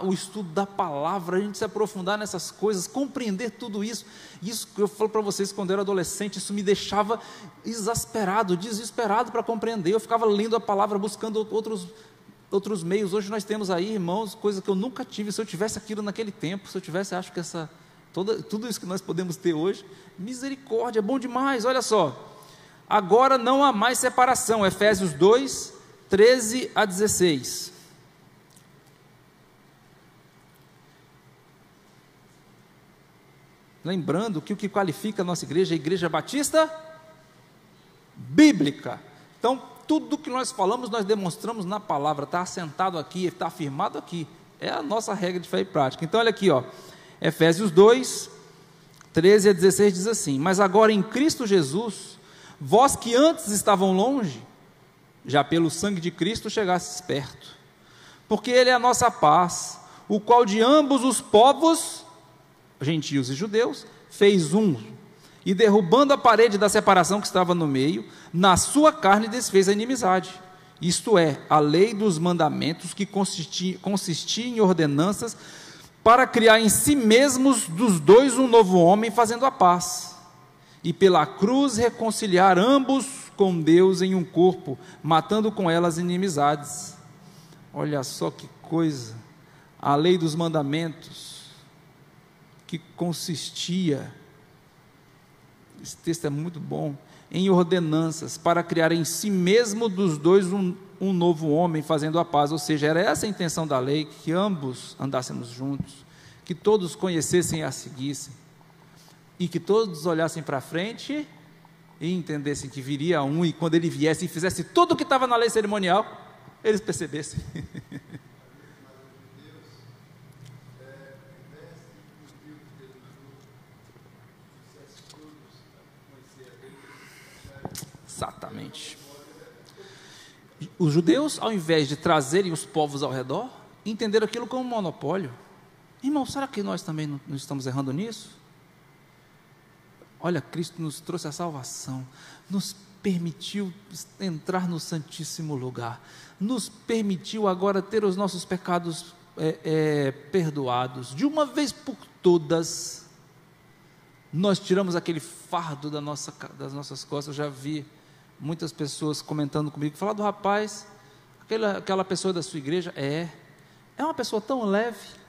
o estudo da palavra, a gente se aprofundar nessas coisas, compreender tudo isso. Isso que eu falo para vocês, quando eu era adolescente, isso me deixava exasperado, desesperado para compreender. Eu ficava lendo a palavra, buscando outros meios. Hoje nós temos aí, irmãos, coisas que eu nunca tive. Se eu tivesse aquilo naquele tempo, se eu tivesse, acho que tudo isso que nós podemos ter hoje, misericórdia, é bom demais. Olha só, agora não há mais separação, Efésios 2, 13 a 16. Lembrando que o que qualifica a nossa igreja é a Igreja Batista Bíblica. Então, tudo que nós falamos, nós demonstramos na palavra, está assentado aqui, está afirmado aqui, é a nossa regra de fé e prática. Então, olha aqui, ó, Efésios 2, 13 a 16 diz assim: mas agora em Cristo Jesus, vós que antes estavam longe, já pelo sangue de Cristo chegastes perto, porque Ele é a nossa paz, o qual de ambos os povos, gentios e judeus, fez um, e derrubando a parede da separação que estava no meio, na sua carne desfez a inimizade, isto é, a lei dos mandamentos, que consistia em ordenanças, para criar em si mesmos dos dois um novo homem, fazendo a paz, e pela cruz reconciliar ambos com Deus em um corpo, matando com ela as inimizades. Olha só que coisa, a lei dos mandamentos, que consistia, esse texto é muito bom, em ordenanças, para criar em si mesmo dos dois um novo homem, fazendo a paz. Ou seja, era essa a intenção da lei, que ambos andássemos juntos, que todos conhecessem e a seguissem, e que todos olhassem para frente e entendessem que viria um, e quando ele viesse e fizesse tudo o que estava na lei cerimonial, eles percebessem. Exatamente. Os judeus, ao invés de trazerem os povos ao redor, entenderam aquilo como um monopólio. Irmão, será que nós também não estamos errando nisso? Olha, Cristo nos trouxe a salvação, nos permitiu entrar no Santíssimo Lugar, nos permitiu agora ter os nossos pecados perdoados, de uma vez por todas. Nós tiramos aquele fardo das nossas costas. Eu já vi muitas pessoas comentando comigo, falar do rapaz, aquela pessoa da sua igreja, é uma pessoa tão leve.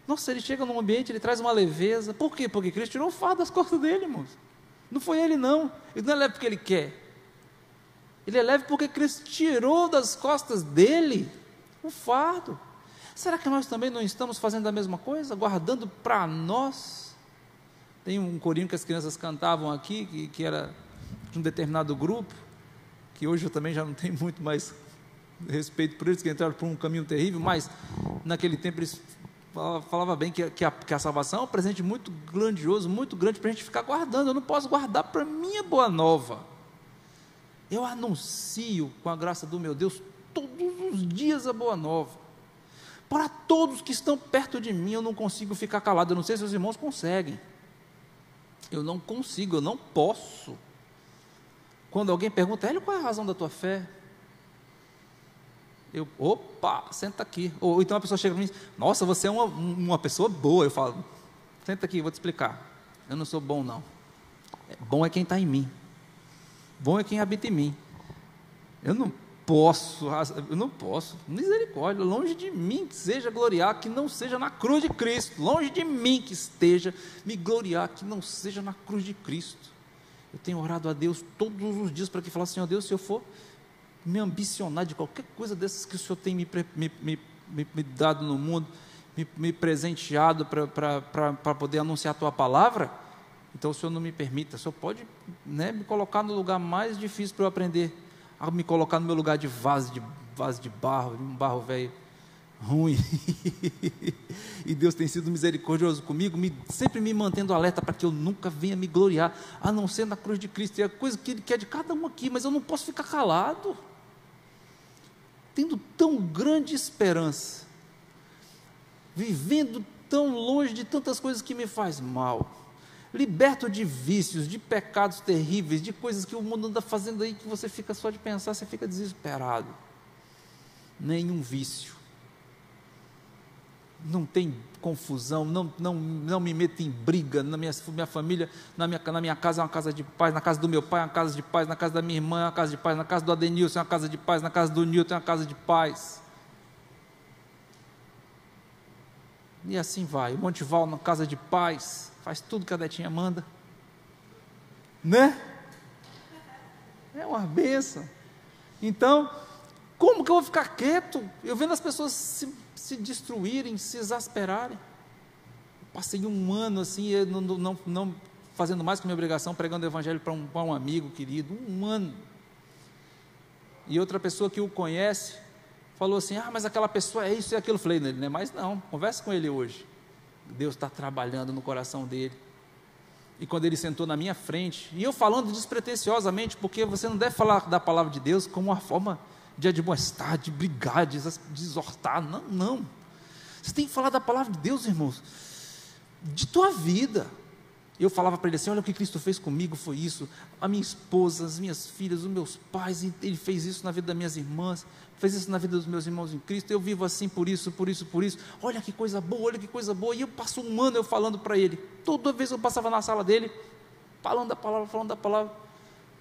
Nossa, ele chega num ambiente, ele traz uma leveza. Por quê? Porque Cristo tirou o fardo das costas dele, irmãos. Não foi ele não, ele não é leve porque ele quer, ele é leve porque Cristo tirou das costas dele o fardo. Será que nós também não estamos fazendo a mesma coisa, guardando para nós? Tem um corinho que as crianças cantavam aqui, que era de um determinado grupo, que hoje eu também já não tenho muito mais respeito por eles, que entraram por um caminho terrível, mas naquele tempo eles falavam bem que a salvação é um presente muito grandioso, muito grande para a gente ficar guardando. Eu não posso guardar para minha boa nova. Eu anuncio, com a graça do meu Deus, todos os dias a boa nova. Para todos que estão perto de mim, eu não consigo ficar calado. Eu não sei se os irmãos conseguem. Eu não consigo, eu não posso. Quando alguém pergunta, Hélio, qual é a razão da tua fé? Opa, senta aqui. Ou então a pessoa chega para mim, nossa, você é uma pessoa boa. Eu falo, senta aqui, vou te explicar. Eu não sou bom não. Bom é quem está em mim. Bom é quem habita em mim. Eu não posso, misericórdia, longe de mim que seja gloriar, que não seja na cruz de Cristo, longe de mim que esteja me gloriar, que não seja na cruz de Cristo. Eu tenho orado a Deus todos os dias para que falar, Senhor Deus, se eu for me ambicionar de qualquer coisa dessas que o Senhor tem me dado no mundo, me presenteado para poder anunciar a Tua palavra, então o Senhor não me permita. O Senhor pode, né, me colocar no lugar mais difícil para eu aprender, a me colocar no meu lugar de vaso de barro, um barro velho, ruim. E Deus tem sido misericordioso comigo, sempre me mantendo alerta para que eu nunca venha me gloriar, a não ser na cruz de Cristo. É a coisa que Ele quer de cada um aqui, mas eu não posso ficar calado, tendo tão grande esperança, vivendo tão longe de tantas coisas que me faz mal, liberto de vícios, de pecados terríveis, de coisas que o mundo anda fazendo aí, que você fica só de pensar, você fica desesperado. Nenhum vício, não tem confusão, não me meto em briga. Na minha família, na minha casa é uma casa de paz, na casa do meu pai é uma casa de paz, na casa da minha irmã é uma casa de paz, na casa do Adenilson é uma casa de paz, na casa do Nilton é uma casa de paz, e assim vai. O Monteval, na casa de paz, faz tudo que a Detinha manda, né? É uma bênção. Então, como que eu vou ficar quieto? Eu vendo as pessoas se destruírem, se exasperarem. Passei um ano assim, não fazendo mais que minha obrigação, pregando o evangelho para um amigo querido, um ano. E outra pessoa que o conhece, falou assim, mas aquela pessoa é isso e aquilo. Eu falei, não é mais não, conversa com ele hoje. Deus está trabalhando no coração dele. E quando ele sentou na minha frente, e eu falando despretensiosamente, porque você não deve falar da palavra de Deus como uma forma de admoestar, de brigar, de exortar, não. Você tem que falar da palavra de Deus, irmãos, de tua vida. Eu falava para ele assim, olha o que Cristo fez comigo, foi isso, a minha esposa, as minhas filhas, os meus pais, Ele fez isso na vida das minhas irmãs, fez isso na vida dos meus irmãos em Cristo, eu vivo assim por isso, olha que coisa boa, e eu passo um ano eu falando para ele, toda vez eu passava na sala dele, falando da palavra,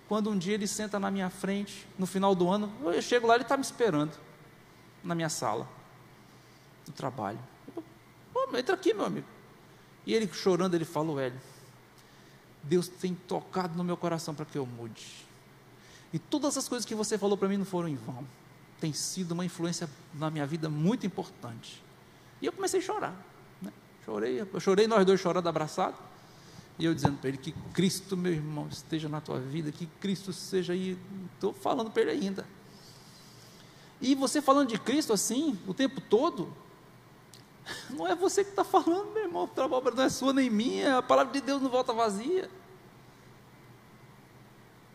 quando um dia ele senta na minha frente, no final do ano, eu chego lá, ele está me esperando, na minha sala, no trabalho, entra aqui meu amigo, e ele chorando, ele falou, Hélio, Deus tem tocado no meu coração para que eu mude, e todas as coisas que você falou para mim não foram em vão, tem sido uma influência na minha vida muito importante, e eu comecei a chorar, né? Eu chorei, nós dois chorando abraçados, e eu dizendo para ele, que Cristo, meu irmão, esteja na tua vida, que Cristo seja aí, estou falando para ele ainda, e você falando de Cristo assim, o tempo todo, não é você que está falando, meu irmão, a obra não é sua nem minha, a palavra de Deus não volta vazia.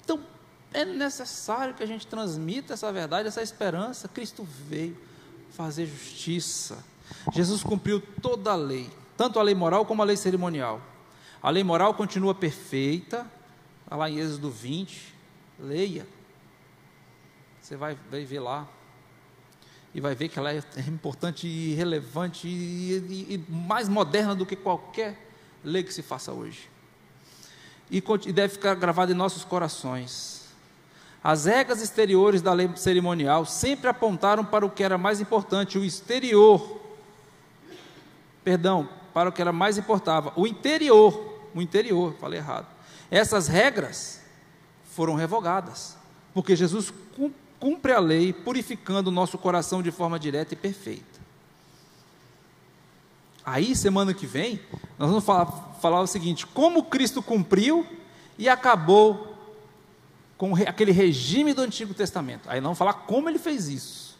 Então, é necessário que a gente transmita essa verdade, essa esperança. Cristo veio fazer justiça, Jesus cumpriu toda a lei, tanto a lei moral como a lei cerimonial. A lei moral continua perfeita, está lá em Êxodo 20, leia, você vai ver lá, e vai ver que ela é importante e relevante e mais moderna do que qualquer lei que se faça hoje, e deve ficar gravada em nossos corações. As regras exteriores da lei cerimonial sempre apontaram para o que era mais importante, para o que era mais importava, o interior, falei errado. Essas regras foram revogadas, porque Jesus cumpre a lei, purificando o nosso coração de forma direta e perfeita. Aí, semana que vem, nós vamos falar o seguinte, como Cristo cumpriu e acabou com aquele regime do Antigo Testamento. Aí nós vamos falar como ele fez isso.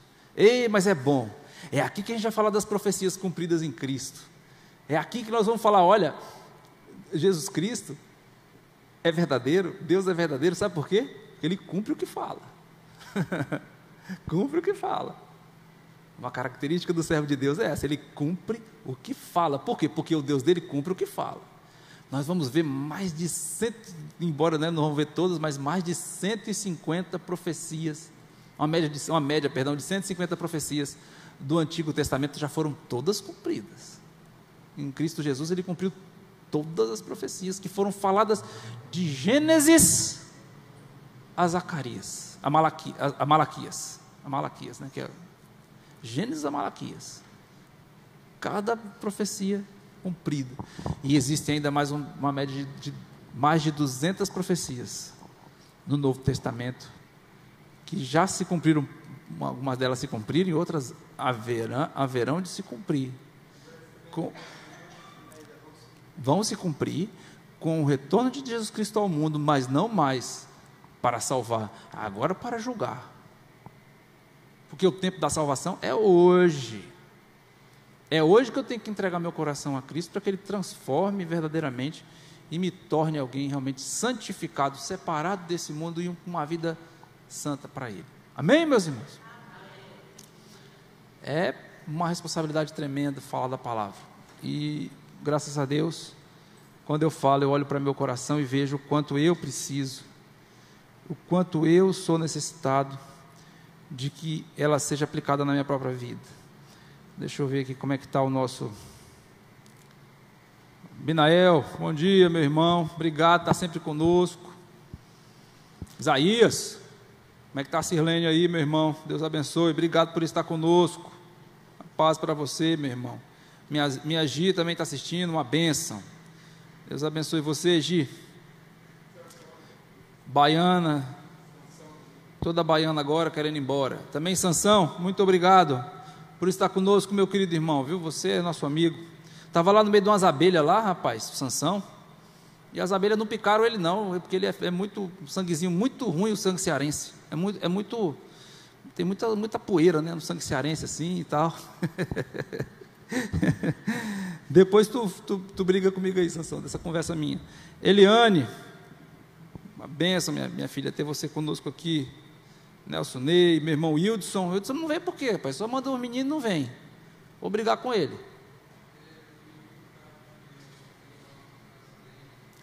Mas é bom, é aqui que a gente vai falar das profecias cumpridas em Cristo, é aqui que nós vamos falar, olha, Jesus Cristo é verdadeiro, Deus é verdadeiro, sabe por quê? Porque Ele cumpre o que fala. Cumpre o que fala. Uma característica do servo de Deus é essa, ele cumpre o que fala. Por quê? Porque o Deus dele cumpre o que fala. Nós vamos ver mais de embora não vamos ver todas, mas mais de 150 profecias, uma média de 150 profecias do Antigo Testamento já foram todas cumpridas. Em Cristo Jesus ele cumpriu todas as profecias que foram faladas de Gênesis a Zacarias, a Malaquias, né, que é Gênesis a Malaquias, cada profecia cumprida, e existe ainda mais uma média de mais de 200 profecias no Novo Testamento, que já se cumpriram, algumas delas se cumpriram e outras haverão de se cumprir. Vão se cumprir com o retorno de Jesus Cristo ao mundo, mas não mais para salvar, agora para julgar. Porque o tempo da salvação é hoje. É hoje que eu tenho que entregar meu coração a Cristo, para que Ele transforme verdadeiramente e me torne alguém realmente santificado, separado desse mundo e com uma vida santa para Ele. Amém, meus irmãos? É uma responsabilidade tremenda falar da palavra. E, graças a Deus, quando eu falo, eu olho para meu coração e vejo o quanto eu preciso, o quanto eu sou necessitado de que ela seja aplicada na minha própria vida. Deixa eu ver aqui como é que está o nosso... Binael, bom dia, meu irmão, obrigado, está sempre conosco. Isaías, como é que está a Sirlene aí, meu irmão? Deus abençoe, obrigado por estar conosco. A paz para você, meu irmão. Minha Gi também está assistindo, uma bênção. Deus abençoe você, Gi. Baiana, toda baiana agora querendo ir embora. Também Sansão, muito obrigado por estar conosco, meu querido irmão, viu? Você é nosso amigo. Estava lá no meio de umas abelhas lá, rapaz, Sansão, e as abelhas não picaram ele não, porque ele é muito, sanguezinho muito ruim, o sangue cearense, tem muita poeira, né, no sangue cearense assim e tal. Depois tu briga comigo aí, Sansão, dessa conversa minha. Eliane, uma benção, minha filha, ter você conosco aqui. Nelson Ney, meu irmão Wildson não vem por quê, rapaz? Só manda um menino e não vem. Vou brigar com ele.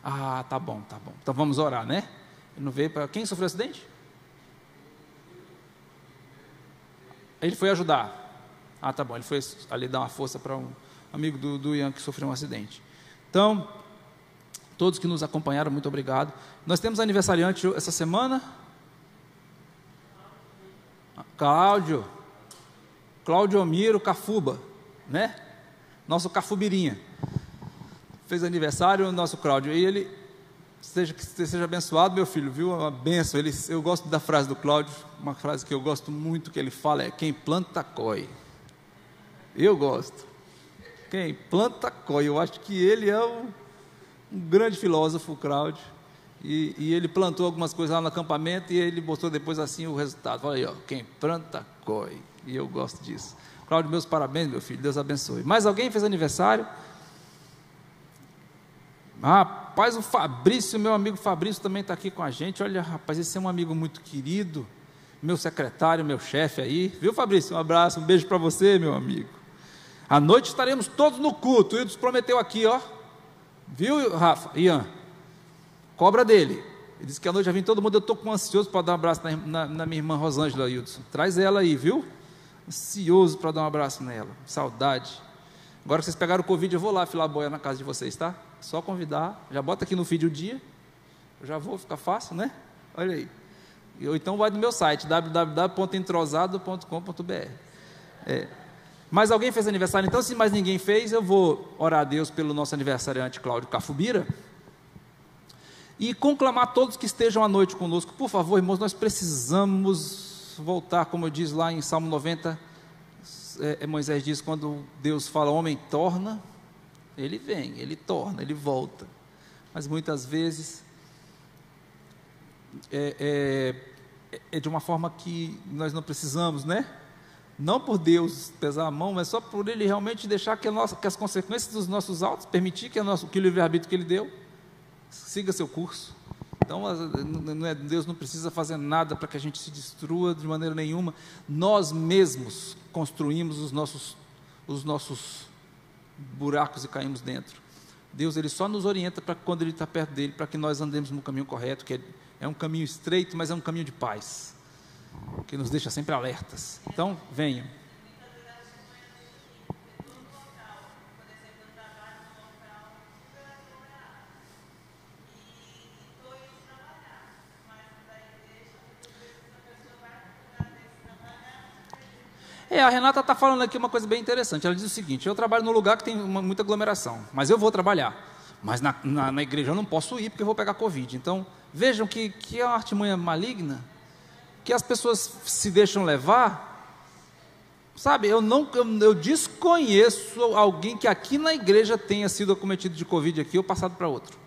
Ah, tá bom. Então vamos orar, né? Ele não veio para... Quem sofreu acidente? Ele foi ajudar. Ah, tá bom. Ele foi ali dar uma força para um amigo do Ian que sofreu um acidente. Então, todos que nos acompanharam, muito obrigado. Nós temos aniversariante essa semana. Cláudio Omiro Cafuba, né? Nosso Cafubirinha. Fez aniversário o nosso Cláudio, e ele, seja abençoado, meu filho, viu, uma benção. Eu gosto da frase do Cláudio, uma frase que eu gosto muito, que ele fala, é: quem planta, colhe. Eu gosto, quem planta, colhe. Eu acho que ele é um grande filósofo, o Cláudio, e ele plantou algumas coisas lá no acampamento, e ele botou depois assim o resultado, fala aí, ó, quem planta, colhe, e eu gosto disso. Cláudio, meus parabéns, meu filho, Deus abençoe. Mais alguém fez aniversário? Rapaz, o Fabrício, meu amigo Fabrício também está aqui com a gente. Olha, rapaz, esse é um amigo muito querido, meu secretário, meu chefe aí, viu, Fabrício? Um abraço, um beijo para você, meu amigo. À noite estaremos todos no culto. O Ildes prometeu aqui, ó, viu, Rafa? Ian, cobra dele. Ele disse que à noite já vem todo mundo. Eu estou ansioso para dar um abraço na minha irmã Rosângela, Hildson. Traz ela aí, viu? Ansioso para dar um abraço nela, saudade. Agora que vocês pegaram o Covid, eu vou lá filar a boia na casa de vocês, tá? Só convidar, já bota aqui no feed o dia, eu já vou, ficar fácil, né? Olha aí. Ou então vai no meu site, www.entrosado.com.br. Mas alguém fez aniversário? Então, se mais ninguém fez, eu vou orar a Deus pelo nosso aniversariante Cláudio Cafubira e conclamar todos que estejam à noite conosco. Por favor, irmãos, nós precisamos voltar, como eu diz lá em Salmo 90, Moisés diz, quando Deus fala, homem torna, ele vem, ele torna, ele volta, mas muitas vezes é de uma forma que nós não precisamos, né? Não por Deus pesar a mão, mas só por Ele realmente deixar que as consequências dos nossos atos, permitir que o livre-arbítrio que Ele deu, siga seu curso. Então, Deus não precisa fazer nada para que a gente se destrua de maneira nenhuma. Nós mesmos construímos os nossos buracos e caímos dentro. Deus, Ele só nos orienta para quando Ele está perto dEle, para que nós andemos no caminho correto, que é um caminho estreito, mas é um caminho de paz, que nos deixa sempre alertas. Então, venham. A Renata está falando aqui uma coisa bem interessante. Ela diz o seguinte: eu trabalho num lugar que tem muita aglomeração, mas eu vou trabalhar, mas na igreja eu não posso ir porque eu vou pegar Covid. Então, vejam que é uma artimanha maligna, que as pessoas se deixam levar, sabe? Eu desconheço alguém que aqui na igreja tenha sido acometido de Covid aqui ou passado para outro.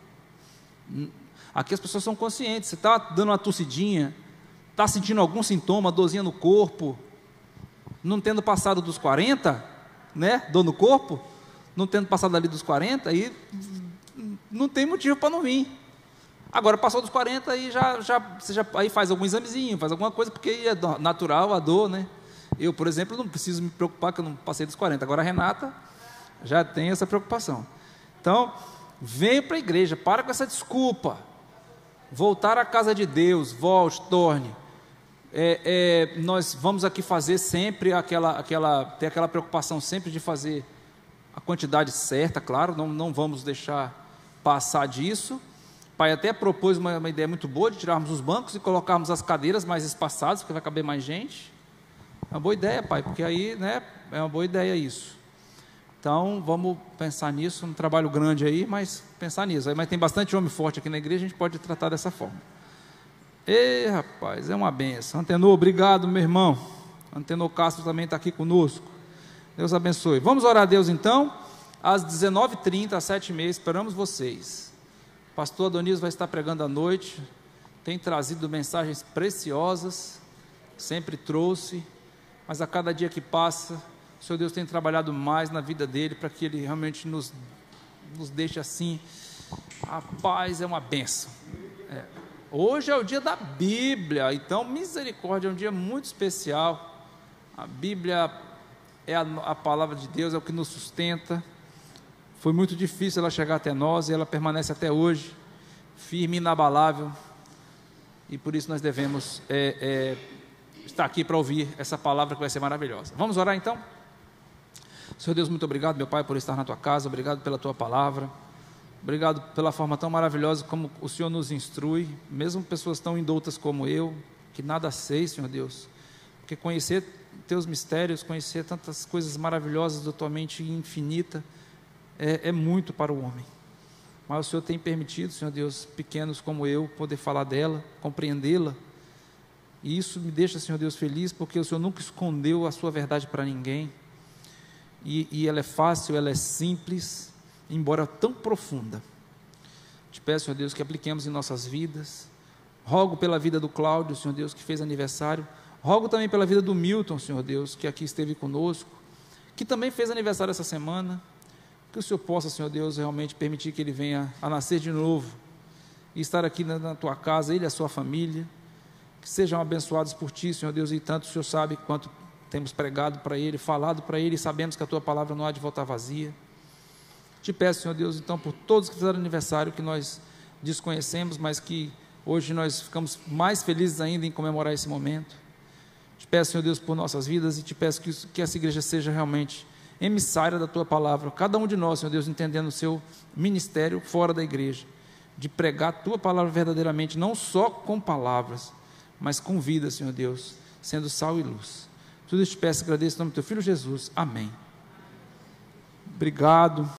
Aqui as pessoas são conscientes. Você está dando uma tossidinha, está sentindo algum sintoma, dorzinha no corpo, não tendo passado dos 40, né? Dor no corpo, não tendo passado ali dos 40, aí não tem motivo para não vir. Agora passou dos 40, aí você já aí faz algum examezinho, faz alguma coisa, porque é natural a dor, né? Eu, por exemplo, não preciso me preocupar que eu não passei dos 40. Agora a Renata já tem essa preocupação. Então, venha para a igreja, para com essa desculpa. Voltar à casa de Deus, volte, torne. Nós vamos aqui fazer sempre ter aquela preocupação sempre de fazer a quantidade certa, claro, não vamos deixar passar disso. O pai até propôs uma ideia muito boa de tirarmos os bancos e colocarmos as cadeiras mais espaçadas, porque vai caber mais gente. É uma boa ideia, pai, porque aí, né, é uma boa ideia isso. Então, vamos pensar nisso, um trabalho grande aí, mas pensar nisso. Mas tem bastante homem forte aqui na igreja, a gente pode tratar dessa forma. Ei, rapaz, é uma benção. Antenor, obrigado, meu irmão. Antenor Castro também está aqui conosco. Deus abençoe. Vamos orar a Deus então, às 19h30, às 7h30, esperamos vocês. O pastor Adonis vai estar pregando à noite, tem trazido mensagens preciosas, sempre trouxe, mas a cada dia que passa, o Senhor Deus tem trabalhado mais na vida dele, para que ele realmente nos deixe assim. A paz é uma bênção. Hoje é o dia da Bíblia, então misericórdia, é um dia muito especial. A Bíblia é a palavra de Deus, é o que nos sustenta. Foi muito difícil ela chegar até nós, e ela permanece até hoje, firme e inabalável, e por isso nós devemos estar aqui para ouvir essa palavra que vai ser maravilhosa. Vamos orar então? Senhor Deus, muito obrigado, meu Pai, por estar na Tua casa, obrigado pela Tua palavra, obrigado pela forma tão maravilhosa como o Senhor nos instrui, mesmo pessoas tão indoutas como eu, que nada sei, Senhor Deus, porque conhecer Teus mistérios, conhecer tantas coisas maravilhosas da Tua mente infinita, é muito para o homem, mas o Senhor tem permitido, Senhor Deus, pequenos como eu, poder falar dela, compreendê-la, e isso me deixa, Senhor Deus, feliz, porque o Senhor nunca escondeu a Sua verdade para ninguém, e ela é fácil, ela é simples, embora tão profunda. Te peço, Senhor Deus, que apliquemos em nossas vidas. Rogo pela vida do Cláudio, Senhor Deus, que fez aniversário. Rogo também pela vida do Milton, Senhor Deus, que aqui esteve conosco, que também fez aniversário essa semana. Que o Senhor possa, Senhor Deus, realmente permitir que ele venha a nascer de novo e estar aqui na Tua casa, ele e a sua família. Que sejam abençoados por Ti, Senhor Deus, e tanto o Senhor sabe quanto temos pregado para ele, falado para ele, e sabemos que a Tua palavra não há de voltar vazia. Te peço, Senhor Deus, então, por todos que fizeram aniversário, que nós desconhecemos, mas que hoje nós ficamos mais felizes ainda em comemorar esse momento. Te peço, Senhor Deus, por nossas vidas, e te peço que essa igreja seja realmente emissária da Tua palavra, cada um de nós, Senhor Deus, entendendo o seu ministério fora da igreja, de pregar a Tua palavra verdadeiramente, não só com palavras, mas com vida, Senhor Deus, sendo sal e luz. Tudo isso te peço e agradeço em nome do Teu Filho Jesus. Amém. Obrigado.